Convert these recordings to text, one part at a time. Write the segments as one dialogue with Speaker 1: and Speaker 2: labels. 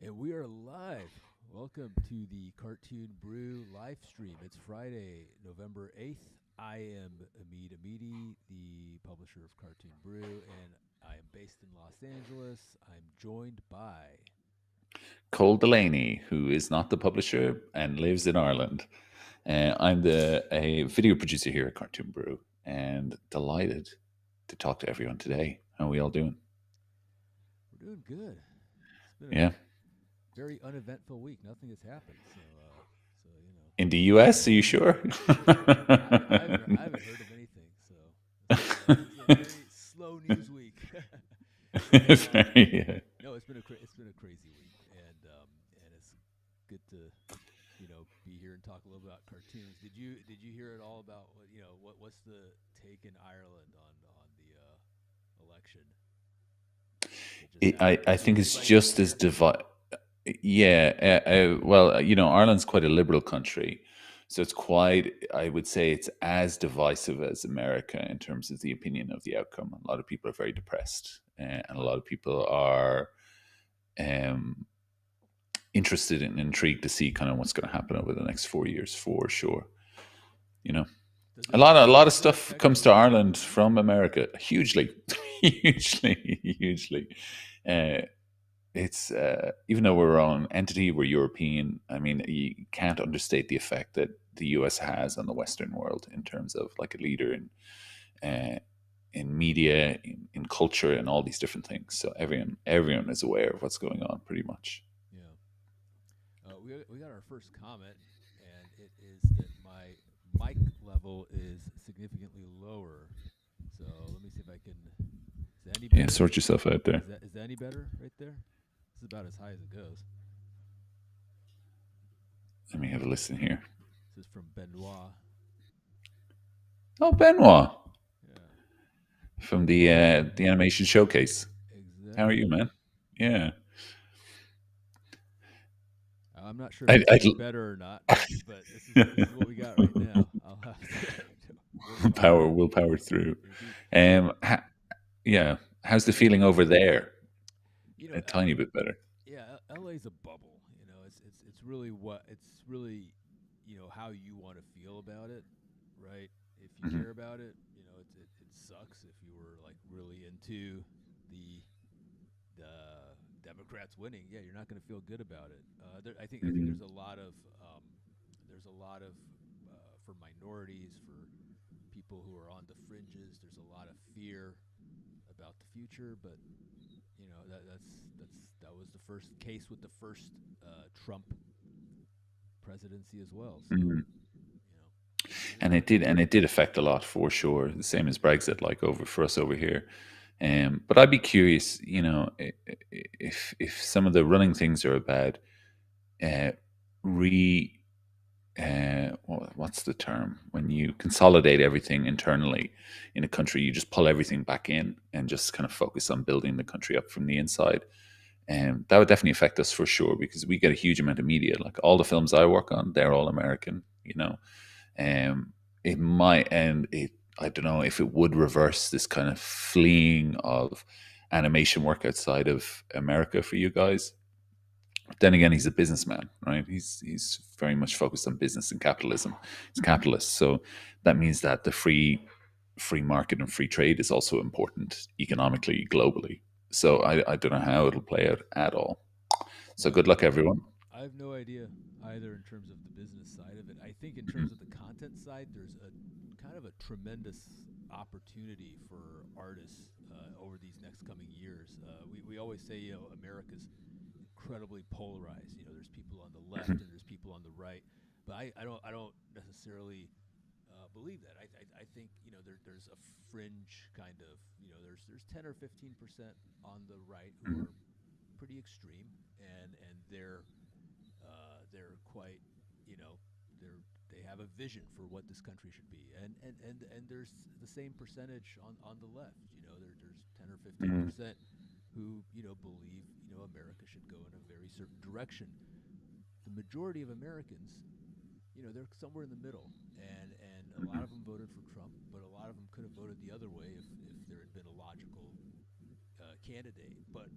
Speaker 1: And we are live. Welcome to the Cartoon Brew live stream. It's Friday, November 8th. I am Amit Amidi, the publisher of Cartoon Brew, and I am based in Los Angeles. I'm joined by
Speaker 2: Cole Delaney, who is not the publisher and lives in Ireland. I'm a video producer here at Cartoon Brew, and delighted to talk to everyone today. How are we all doing?
Speaker 1: We're doing good. It's been
Speaker 2: Yeah.
Speaker 1: a very uneventful week. Nothing has happened, so
Speaker 2: In the US, are you sure?
Speaker 1: I haven't heard of anything. So it's a very slow news week.
Speaker 2: Very,
Speaker 1: No, it's been a crazy week, and it's good to be here and talk a little about cartoons. Did you hear at all about what's the take in Ireland on the election that just happened?
Speaker 2: I
Speaker 1: Did
Speaker 2: think
Speaker 1: you
Speaker 2: it's
Speaker 1: read by
Speaker 2: just as
Speaker 1: anywhere?
Speaker 2: divided. Yeah, well, Ireland's quite a liberal country, so it's quite. I would say it's as divisive as America in terms of the opinion of the outcome. A lot of people are very depressed, and a lot of people are um, interested and intrigued to see kind of what's going to happen over the next 4 years, for sure. You know,
Speaker 1: Does
Speaker 2: a
Speaker 1: it
Speaker 2: lot, a lot of
Speaker 1: does it
Speaker 2: stuff
Speaker 1: affect
Speaker 2: comes
Speaker 1: the
Speaker 2: to
Speaker 1: local
Speaker 2: Ireland
Speaker 1: government?
Speaker 2: from America, hugely, hugely, hugely. Uh, it's even though we're our own entity, we're European. I mean, you can't understate the effect that the US has on the Western world in terms of like a leader in media, in culture, and all these different things. So everyone is aware of what's going on, pretty much.
Speaker 1: Yeah. We got our first comment, and it is that my mic level is significantly lower. So let me see if I can. Is that any
Speaker 2: Yeah,
Speaker 1: better?
Speaker 2: sort yourself out there.
Speaker 1: Is that any better right there? This is about as high as it goes.
Speaker 2: Let me have a listen here.
Speaker 1: This is from Benoit.
Speaker 2: Oh, Benoit.
Speaker 1: Yeah.
Speaker 2: from the
Speaker 1: Yeah,
Speaker 2: animation showcase. How are you,
Speaker 1: exactly.
Speaker 2: man? Yeah,
Speaker 1: I'm not sure if
Speaker 2: I,
Speaker 1: this gets better or not, but this is what we got right now. I'll have to work
Speaker 2: power,
Speaker 1: harder.
Speaker 2: we'll power through.
Speaker 1: Indeed. So,
Speaker 2: Um, ha, yeah, how's the feeling over there?
Speaker 1: you know,
Speaker 2: A tiny bit better.
Speaker 1: yeah, LA's a bubble. You know, it's really what it's really, how you want to feel about it, right? If you
Speaker 2: Hmm.
Speaker 1: care about it, it sucks if you were like really into the Democrats winning. Yeah, you're not going to feel good about it. I think
Speaker 2: Hmm.
Speaker 1: there's a lot of for minorities, for people who are on the fringes. There's a lot of fear about the future, but that was the first case with the first Trump presidency as well. So
Speaker 2: Hmm.
Speaker 1: it is what it
Speaker 2: And
Speaker 1: is.
Speaker 2: it did affect a lot for sure. The same as Brexit, like over for us over here. But I'd be curious, if some of the running things are about uh, re what's the term when you consolidate everything internally in a country, you just pull everything back in and just kind of focus on building the country up from the inside. And that would definitely affect us for sure because we get a huge amount of media. Like all the films I work on, they're all American, um, it might end it. I don't know if it would reverse this kind of fleeing of animation work outside of America for you guys. But then again, he's a businessman, right? He's very much focused on business and capitalism. He's a capitalist, so that means that the free market and free trade is also important economically globally. So I don't know how it'll play out at all. So
Speaker 1: Yeah,
Speaker 2: good luck, everyone.
Speaker 1: I have no idea either in terms of the business side of it. I think in terms
Speaker 2: Mhm.
Speaker 1: of the content side, there's a kind of a tremendous opportunity for artists over these next coming years. We always say, America's incredibly polarized. There's people on the left and there's people on the right. But I don't necessarily believe that. I think there's a fringe kind of there's 10 or 15% on the right who
Speaker 2: Mhm.
Speaker 1: are pretty extreme, and they're quite you know they have a vision for what this country should be, and there's the same percentage on the left. There's 10 or 15
Speaker 2: Mhm.
Speaker 1: percent who believe America should go in a very certain direction. The majority of Americans, they're somewhere in the middle, and a lot
Speaker 2: Mhm.
Speaker 1: of them voted for Trump, but a lot of them could have voted the other way if there had been a logical candidate. But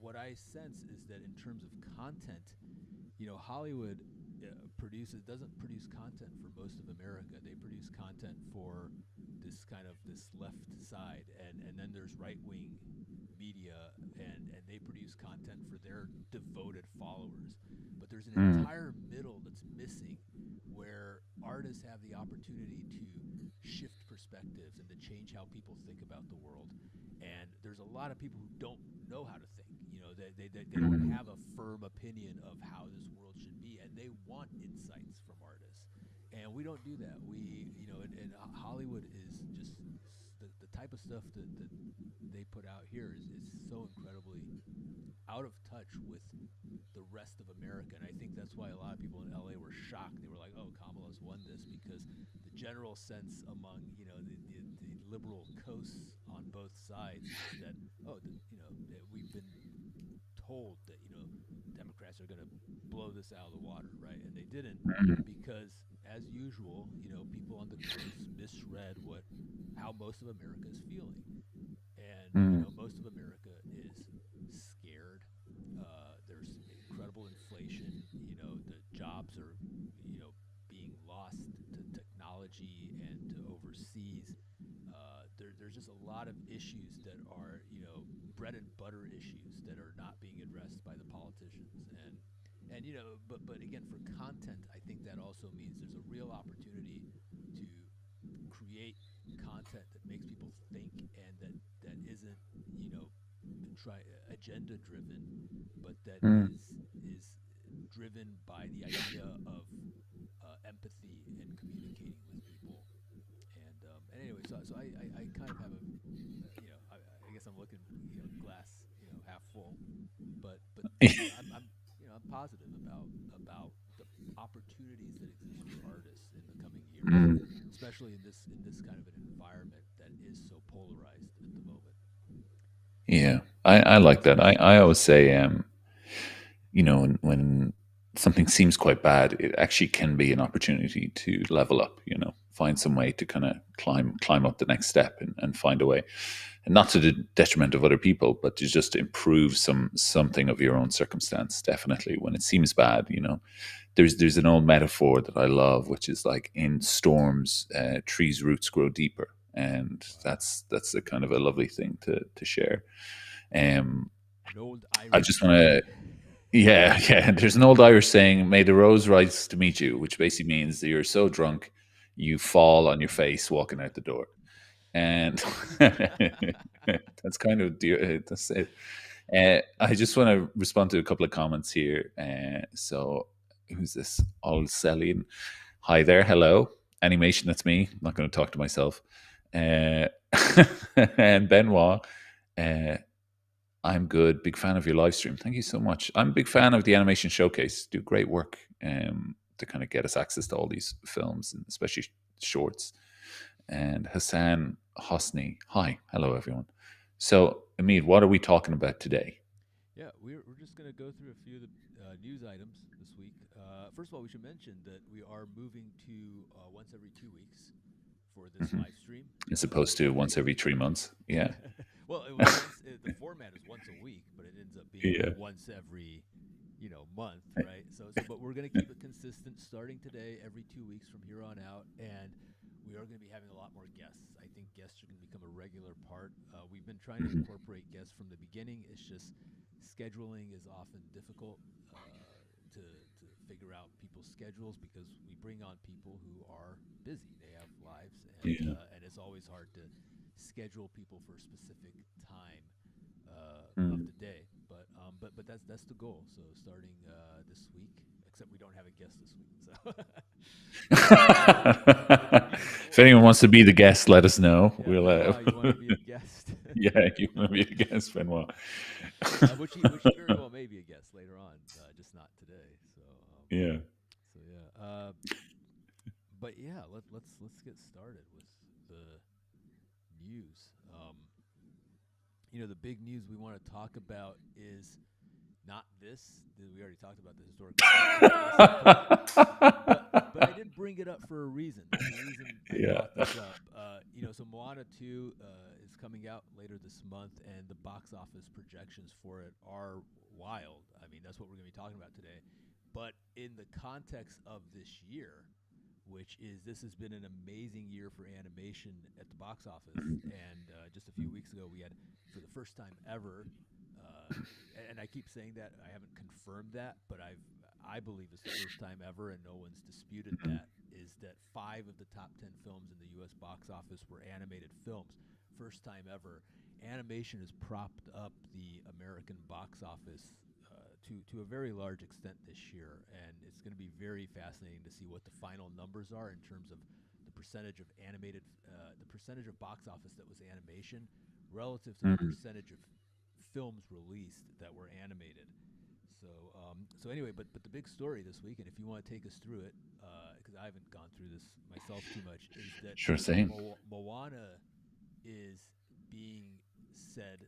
Speaker 1: what I sense is that in terms of content, Hollywood produces doesn't produce content for most of America. They produce content for this left side, and then there's right wing media, and they produce content for their devoted followers. But there's an
Speaker 2: Mhm.
Speaker 1: entire middle that's missing, where artists have the opportunity to shift perspectives and to change how people think about the world. And there's a lot of people who don't know how to think. They don't
Speaker 2: Mhm.
Speaker 1: have a firm opinion of how this world should be, and they want insights from artists. And we don't do that. And Hollywood is just the type of stuff that they put out here is so incredibly out of touch with the rest of America. And I think that's why a lot of people in LA were shocked. They were like, "Oh, Kamala's won this," because the general sense among the liberal coasts on both sides is that, oh, we've been told that Democrats are going to blow this out of the water, right? And they didn't, because as usual, people on the coast misread what how most of America is feeling. And
Speaker 2: Mhm.
Speaker 1: most of America is scared. There's incredible inflation. The jobs are being lost to technology and to overseas. There's just a lot of issues that are bread and butter issues that are not being addressed by the politicians. But again, for content, I think that also means there's a real opportunity to create content that makes people think, and that isn't you know try agenda driven, but that
Speaker 2: Mhm.
Speaker 1: is driven by the idea of empathy and communicating with people. And anyway, so I kind of have a I guess I'm looking glass half full, but I'm positive about the opportunities that exist for artists in the coming years,
Speaker 2: Mm,
Speaker 1: especially in this kind of an environment that is so polarized at the moment.
Speaker 2: yeah, I like that. I always say, when something seems quite bad, it actually can be an opportunity to level up. Find some way to kind of climb up the next step and find a way, and not to the detriment of other people, but to just improve something of your own circumstance. Definitely, when it seems bad, there's an old metaphor that I love, which is like in storms, trees' roots grow deeper, and
Speaker 1: Wow.
Speaker 2: that's a kind of a lovely thing to share. Um,
Speaker 1: An old
Speaker 2: I
Speaker 1: Irish
Speaker 2: just want
Speaker 1: saying.
Speaker 2: to Yeah, yeah. There's an old Irish saying, "May the rose rise to meet you," which basically means that you're so drunk you fall on your face walking out the door. And that's kind of that's it. I just want to respond to a couple of comments here. So, who's this? All Celine. Hi there. Hello. Animation. That's me. I'm not going to talk to myself. Uh, and Benoit. Uh, I'm good. Big fan of your live stream. Thank you so much. I'm a big fan of the animation showcase. Do great work to kind of get us access to all these films, and especially shorts. And Hassan Hosni. Hi. Hello, everyone. So, Amid, what are we talking about today?
Speaker 1: Yeah, we're just going to go through a few of the news items this week. First of all, we should mention that we are moving to once every 2 weeks for this
Speaker 2: Mhm.
Speaker 1: live stream.
Speaker 2: As opposed to once every 3 months. Yeah.
Speaker 1: Well, it was once. The format is once a week, but it ends up being
Speaker 2: Yeah.
Speaker 1: once every, month, right? But we're gonna keep it consistent, starting today, every 2 weeks from here on out, and we are going to be having a lot more guests. I think guests are going to become a regular part. We've been trying to
Speaker 2: Mhm.
Speaker 1: incorporate guests from the beginning. It's just scheduling is often difficult to figure out people's schedules because we bring on people who are busy. They have lives,
Speaker 2: Yeah.
Speaker 1: and it's always hard to schedule people for a specific time of
Speaker 2: Mm.
Speaker 1: the day. But that's the goal. So starting this week, except we don't have a guest this week. So but the news
Speaker 2: If anyone wants to be the guest, let us know.
Speaker 1: yeah,
Speaker 2: We'll.
Speaker 1: Benoit, you want to be a guest?
Speaker 2: Yeah, you want to be the guest, Benoit.
Speaker 1: Which he very well may be a guest later on, just not today.
Speaker 2: Yeah.
Speaker 1: So yeah. But yeah, let's get started with the news. The big news we want to talk about is not this. We already talked about the historical fiction festival, but I did bring it up for a reason. There's a reason I
Speaker 2: Yeah.
Speaker 1: brought this up. So Moana 2 is coming out later this month, and the box office projections for it are wild. I mean, that's what we're going to be talking about today. But in the context of this year, which is this has been an amazing year for animation at the box office. And just a few weeks ago, we had, for the first time ever, uh, and I keep saying that I haven't confirmed that, but I believe it's the first time ever, and no one's disputed that. Is that 5 of the top 10 films in the U.S. box office were animated films? First time ever. Animation has propped up the American box office to a very large extent this year, and it's going to be very fascinating to see what the final numbers are in terms of the percentage of the percentage of box office that was animation relative to the
Speaker 2: Mhm.
Speaker 1: percentage of films released that were animated. So anyway, but the big story this week, and if you want to take us through it, because I haven't gone through this myself too much, is that
Speaker 2: Sure thing.
Speaker 1: Moana is being said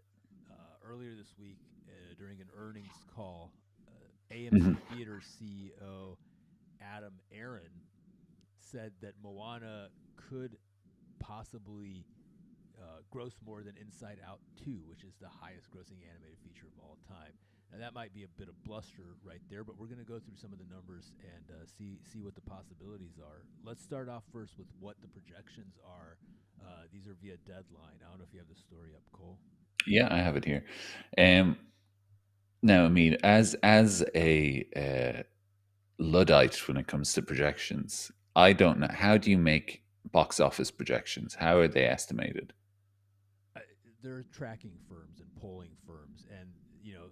Speaker 1: earlier this week during an earnings call.
Speaker 2: Mhm.
Speaker 1: AMC Theater CEO Adam Aaron said that Moana could possibly gross more than Inside Out 2, which is the highest grossing animated feature of all time. Now that might be a bit of bluster right there, but we're going to go through some of the numbers and see what the possibilities are. Let's start off first with what the projections are. These are via Deadline. I don't know if you have the story up, Cole.
Speaker 2: Yeah, I have it here. Um, Now, I mean, as a luddite when it comes to projections, I don't know. How do you make box office projections? How are they estimated?
Speaker 1: uh, they're tracking firms and polling firms, and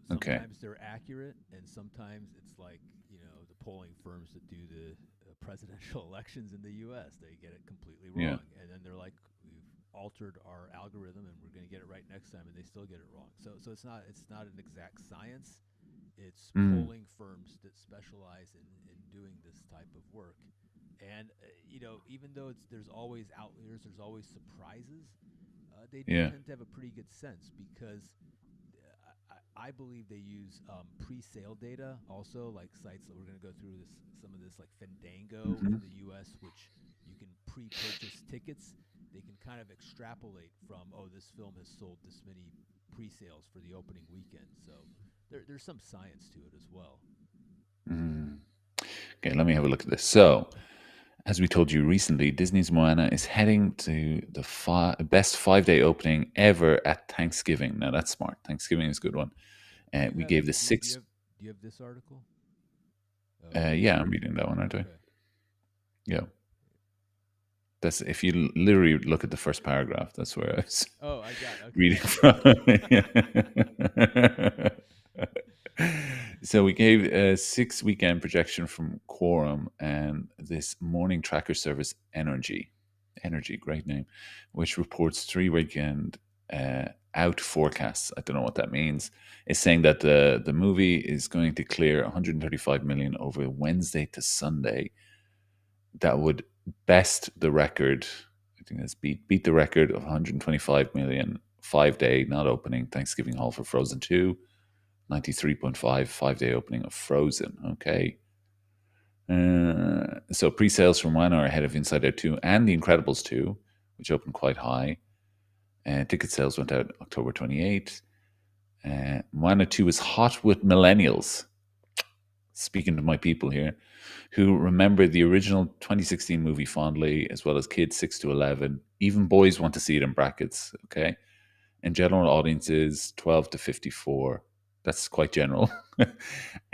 Speaker 2: Okay.
Speaker 1: sometimes they're accurate, and sometimes it's like the polling firms that do the presidential elections in the U.S. They get it completely
Speaker 2: Yeah.
Speaker 1: wrong, and then they're like, we've altered our algorithm, and we're going to get it right next time, and they still get it wrong. So it's not an exact science. It's
Speaker 2: Mm.
Speaker 1: polling firms that specialize in doing this type of work. And even though there's always outliers, there's always surprises. They do
Speaker 2: Yeah.
Speaker 1: tend to have a pretty good sense because I believe they use pre-sale data also, like sites that we're going to go through some of this, like Fandango
Speaker 2: Hmm.
Speaker 1: in the U.S., which you can pre-purchase tickets. They can kind of extrapolate from, oh, this film has sold this many pre-sales for the opening weekend. So there's some science to it as well.
Speaker 2: Mm. Okay, let me have a look at this. So, as we told you recently, Disney's Moana is heading to the best 5 day opening ever at Thanksgiving. Now, that's smart. Thanksgiving is a good one.
Speaker 1: Do you
Speaker 2: We
Speaker 1: have
Speaker 2: gave the
Speaker 1: do you,
Speaker 2: six.
Speaker 1: do you have this article? Oh, okay.
Speaker 2: Yeah, I'm reading that one, aren't I?
Speaker 1: Okay.
Speaker 2: Yeah. That's if you literally look at the first paragraph, that's where I was
Speaker 1: Oh, I got. Okay,
Speaker 2: reading
Speaker 1: yeah.
Speaker 2: from. So we gave a 6 weekend projection from Quorum and this morning tracker service Energy, great name, which reports 3 weekend out forecasts. I don't know what that means. It's saying that the movie is going to clear 135 million over Wednesday to Sunday. That would best the record. I think that's beat the record of 125 million 5 day not opening Thanksgiving haul for Frozen 2. 93.5 5 day opening of Frozen. Okay. So pre-sales from Moana are ahead of Inside Out 2 and The Incredibles 2, which opened quite high. Ticket sales went out October 28th. Moana 2 is hot with millennials. Speaking to my people here, who remember the original 2016 movie fondly, as well as kids 6 to 11. Even boys want to see it in brackets, okay? And general audiences 12 to 54. That's quite general.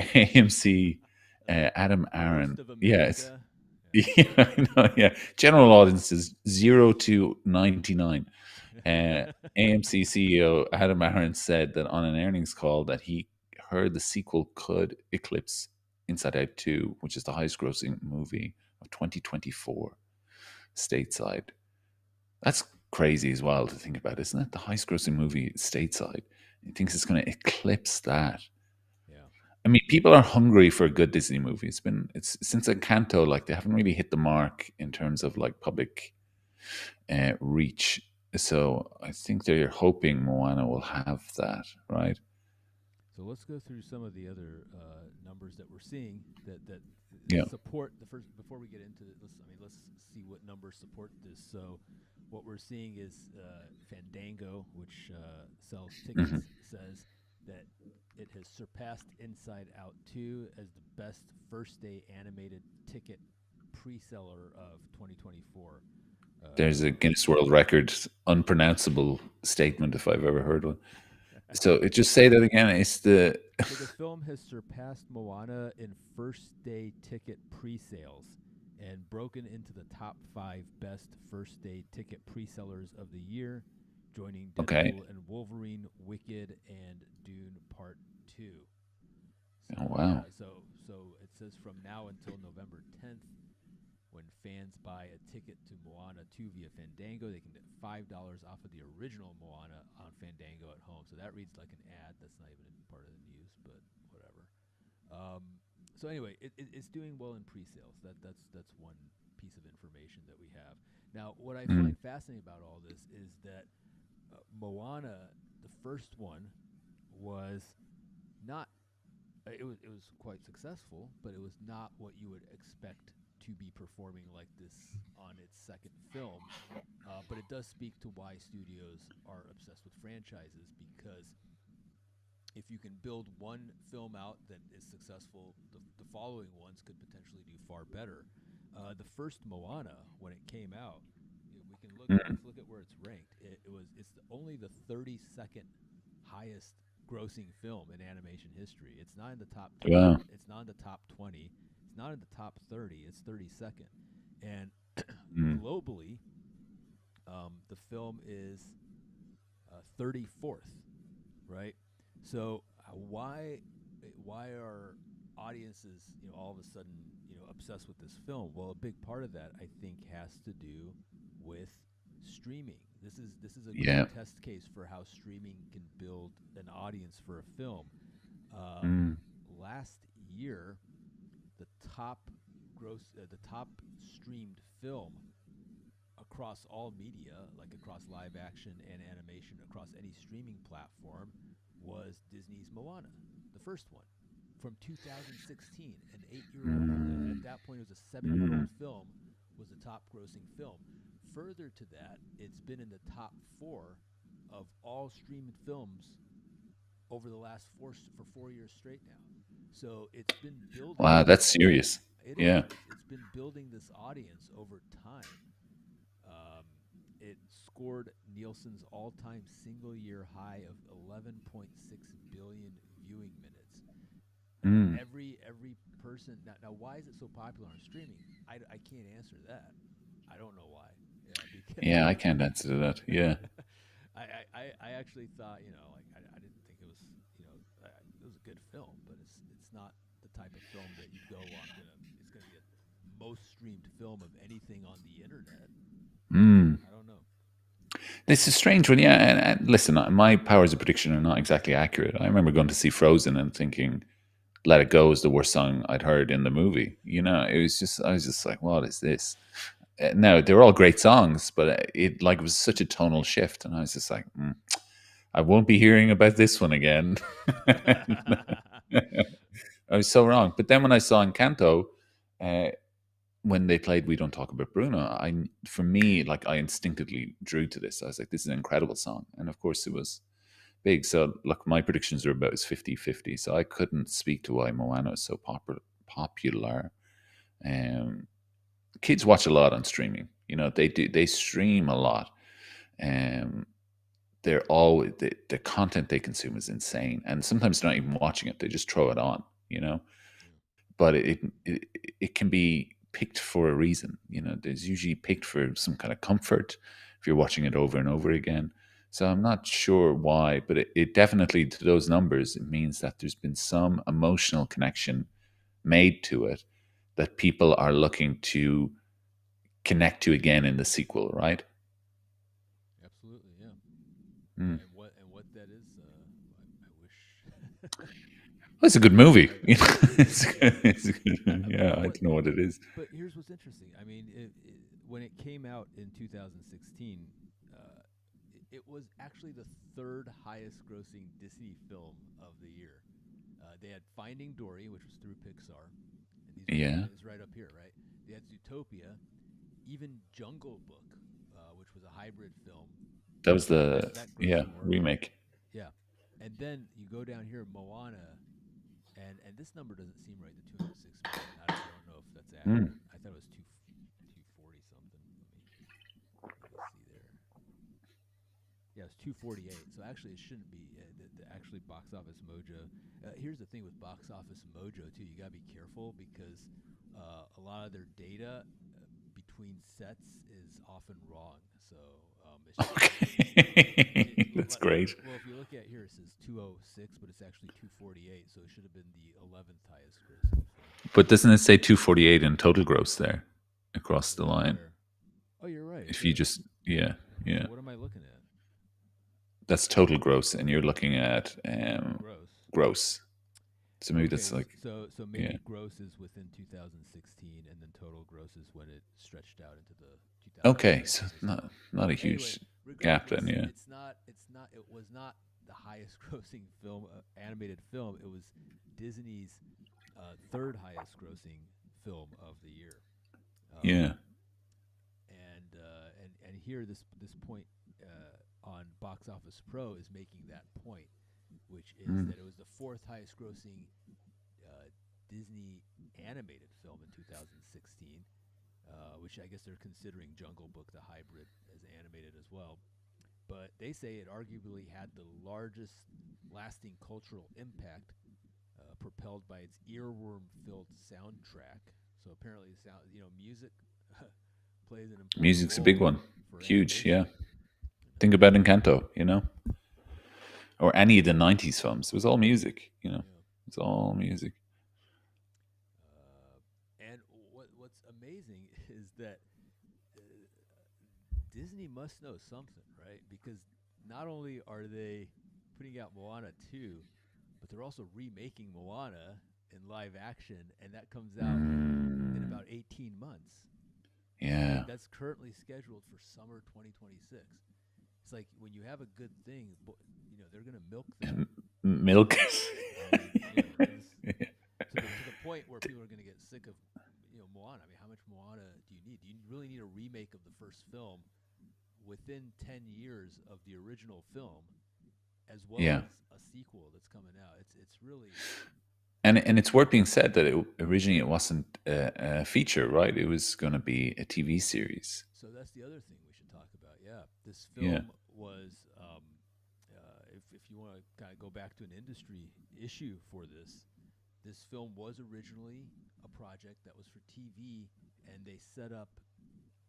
Speaker 2: AMC, Adam
Speaker 1: Most
Speaker 2: Aaron.
Speaker 1: of
Speaker 2: Yes.
Speaker 1: America.
Speaker 2: Yeah, I know, yeah. General audiences 0 to 99.
Speaker 1: Yeah.
Speaker 2: AMC CEO Adam Aaron said that on an earnings call that he heard the sequel could eclipse Inside Out 2, which is the highest grossing movie of 2024 stateside. That's crazy as well to think about, isn't it? The highest grossing movie stateside. He thinks it's going to eclipse that.
Speaker 1: Yeah.
Speaker 2: I mean, people are hungry for a good Disney movie. It's since Encanto, like they haven't really hit the mark in terms of like public reach. So I think they're hoping Moana will have that, right?
Speaker 1: So let's go through some of the other numbers that we're seeing that
Speaker 2: Yeah.
Speaker 1: support the first. Before we get into it, let's see what numbers support this. So what we're seeing is Fandango, which sells
Speaker 2: Hmm.
Speaker 1: tickets, says that it has surpassed Inside Out 2 as the best first day animated ticket pre-seller of 2024.
Speaker 2: There's a
Speaker 1: Uh,
Speaker 2: Guinness World Record unpronounceable statement if I've ever heard one. So it just say that again. It's the
Speaker 1: So the film has surpassed Moana in first day ticket pre-sales and broken into the top 5 best first day ticket pre-sellers of the year, joining
Speaker 2: okay.
Speaker 1: Deadpool and Wolverine, Wicked, and Dune Part 2.
Speaker 2: Oh
Speaker 1: So
Speaker 2: wow.
Speaker 1: yeah, so it says from now until November 10th, when fans buy a ticket to Moana 2 via Fandango, they can get $5 off of the original Moana on Fandango at home. So that reads like an ad. That's not even part of the news, but whatever. So anyway, it's doing well in pre-sales. That's one piece of information that we have. Now, what I
Speaker 2: Mm.
Speaker 1: find fascinating about all this is that Moana, the first one, was not it was quite successful, but it was not what you would expect to be performing like this on its second film. But it does speak to why studios are obsessed with franchises because if you can build one film out that is successful, the following ones could potentially do far better. The first Moana, when it came out, we can look.
Speaker 2: Mm.
Speaker 1: Let's look at where it's ranked. It's only the 32nd highest grossing film in animation history. It's not in the top 10.
Speaker 2: Wow.
Speaker 1: It's not in the top 20. It's not in the top 30. It's 32nd. And
Speaker 2: Mm.
Speaker 1: globally, the film is 34th, right? So why are audiences all of a sudden obsessed with this film? Well, a big part of that I think has to do with streaming. This is a great
Speaker 2: Yeah.
Speaker 1: test case for how streaming can build an audience for a film. Um,
Speaker 2: Mm.
Speaker 1: last year, the top the top streamed film across all media, like across live action and animation, across any streaming platform, was Disney's Moana, the first one from 2016. An 8 year old, at
Speaker 2: Mm,
Speaker 1: that point, it was a 7 year old
Speaker 2: mm.
Speaker 1: film, was the top grossing film. Further to that, it's been in the top four of all streamed films over the last for 4 years straight now. So it's been building
Speaker 2: Wow,
Speaker 1: this.
Speaker 2: that's serious.
Speaker 1: It is.
Speaker 2: Yeah.
Speaker 1: It's been building this audience over time. Um, it scored Nielsen's all-time single-year high of 11.6 billion viewing minutes. Now,
Speaker 2: Mm.
Speaker 1: every person. Now, why is it so popular on streaming? I can't answer that. I don't know why. Because
Speaker 2: Yeah, I can't answer to that. Yeah.
Speaker 1: I actually thought, like I didn't think it was, it was a good film, but it's not the type of film that you go on it's gonna be a most streamed film of anything on the internet.
Speaker 2: Mm.
Speaker 1: I don't know.
Speaker 2: This is strange one. Yeah. And listen, my powers of prediction are not exactly accurate. I remember going to see Frozen and thinking, Let It Go is the worst song I'd heard in the movie. I was just like, what is this? No, they were all great songs, but it was such a tonal shift. And I was just like, I won't be hearing about this one again. I was so wrong. But then when I saw Encanto, uh, when they played "We Don't Talk About Bruno," for me, like I instinctively drew to this. I was like, "This is an incredible song," and of course, it was big. So, look, my predictions are about as 50-50. So I couldn't speak to why Moana is so popular. Um, Kids watch a lot on streaming. They do. They stream a lot. Um, they're always the content they consume is insane, and sometimes they're not even watching it; they just throw it on.
Speaker 1: Yeah.
Speaker 2: But it can be picked for a reason. There's usually picked for some kind of comfort if you're watching it over and over again. So I'm not sure why, but it definitely, to those numbers, it means that there's been some emotional connection made to it that people are looking to connect to again in the sequel, right?
Speaker 1: Absolutely, yeah.
Speaker 2: Mm.
Speaker 1: And what that is, I wish.
Speaker 2: Well, it's a good movie.
Speaker 1: I wish we
Speaker 2: It's
Speaker 1: knew. Yeah.
Speaker 2: good. It's good. Yeah, I
Speaker 1: What?
Speaker 2: don't know what it is.
Speaker 1: But here's what's interesting. I mean, when it came out in 2016, it was actually the third highest grossing Disney film of the year. They had Finding Dory, which was through Pixar, and
Speaker 2: Yeah,
Speaker 1: it's right up here, right? They had Zootopia, even Jungle Book, which was a hybrid film.
Speaker 2: that was the
Speaker 1: That
Speaker 2: yeah
Speaker 1: grossed more.
Speaker 2: remake.
Speaker 1: Yeah, and then you go down here, Moana, and this number doesn't seem right. The 206 million. I don't know if that's
Speaker 2: Mm.
Speaker 1: accurate. I thought it was 240 something. Let me see there. Yeah, it's 248. So actually, it shouldn't be. The actually box office mojo. Here's the thing with box office mojo too. You gotta be careful because a lot of their data between sets is often wrong. So it's
Speaker 2: Okay, that's great.
Speaker 1: well, if you look at here, it says 206, but it's actually 248. So it should have been the 11th highest grossing film.
Speaker 2: But doesn't it say 248 in total gross there across the line?
Speaker 1: Where? Oh, you're right. It
Speaker 2: If you
Speaker 1: does.
Speaker 2: just yeah
Speaker 1: So
Speaker 2: yeah,
Speaker 1: what am I looking at?
Speaker 2: that's total gross, and you're looking at
Speaker 1: Gross.
Speaker 2: gross. So maybe
Speaker 1: Okay,
Speaker 2: that's like
Speaker 1: so
Speaker 2: yeah.
Speaker 1: maybe gross is within 2016, and then total gross is when it stretched out into the
Speaker 2: Okay,
Speaker 1: 2017
Speaker 2: so not
Speaker 1: results.
Speaker 2: not a
Speaker 1: Anyway,
Speaker 2: huge gap then.
Speaker 1: regardless,
Speaker 2: Yeah.
Speaker 1: it was not the highest grossing film, animated film. It was Disney's third highest grossing film of the year. Um,
Speaker 2: Yeah.
Speaker 1: and here this point on Box Office Pro is making that point, which is
Speaker 2: Mm.
Speaker 1: that it was the fourth highest grossing Disney animated film in 2016, which I guess they're considering Jungle Book the hybrid as animated as well. But they say it arguably had the largest lasting cultural impact, propelled by its earworm-filled soundtrack. So apparently, music plays an important
Speaker 2: Music's a big
Speaker 1: role
Speaker 2: one.
Speaker 1: for
Speaker 2: Huge. Yeah.
Speaker 1: animation. You know,
Speaker 2: Think about Encanto. Or any of the '90s films. It was all music.
Speaker 1: yeah.
Speaker 2: It's all music.
Speaker 1: And what's amazing is that uh, Disney must know something, right? Because not only are they putting out Moana 2, but they're also remaking Moana in live action, and that comes out in
Speaker 2: Mm,
Speaker 1: about 18 months.
Speaker 2: yeah.
Speaker 1: That's currently scheduled for summer 2026. It's like when you have a good thing, they're going to milk that.
Speaker 2: Milk.
Speaker 1: I mean, to the point where people are going to get sick of Moana. I mean, how much Moana do you need? Do you really need a remake of the first film within 10 years of the original film, as well
Speaker 2: Yeah.
Speaker 1: as a sequel that's coming out? It's really
Speaker 2: And it's worth being said that originally it wasn't a feature, right? It was going to be a TV series.
Speaker 1: so. That's the other thing we should talk about. Yeah, this
Speaker 2: Yeah.
Speaker 1: film was, if you want to kind of go back to an industry issue for this film was originally a project that was for TV, and they set up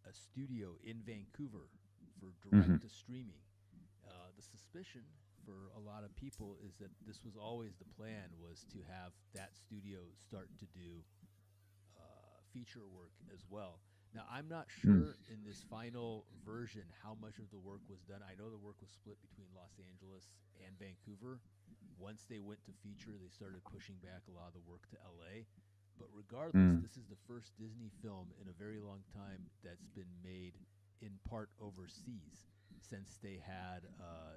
Speaker 1: a studio in Vancouver for
Speaker 2: Hmm.
Speaker 1: direct to streaming. The suspicion for a lot of people is that this was always the plan, was to have that studio start to do feature work as well. Now, I'm not
Speaker 2: Mm.
Speaker 1: sure in this final version how much of the work was done. I know the work was split between Los Angeles and Vancouver. Once they went to feature, they started pushing back a lot of the work to LA. But regardless,
Speaker 2: Mm.
Speaker 1: this is the first Disney film in a very long time that's been made in part overseas, since they had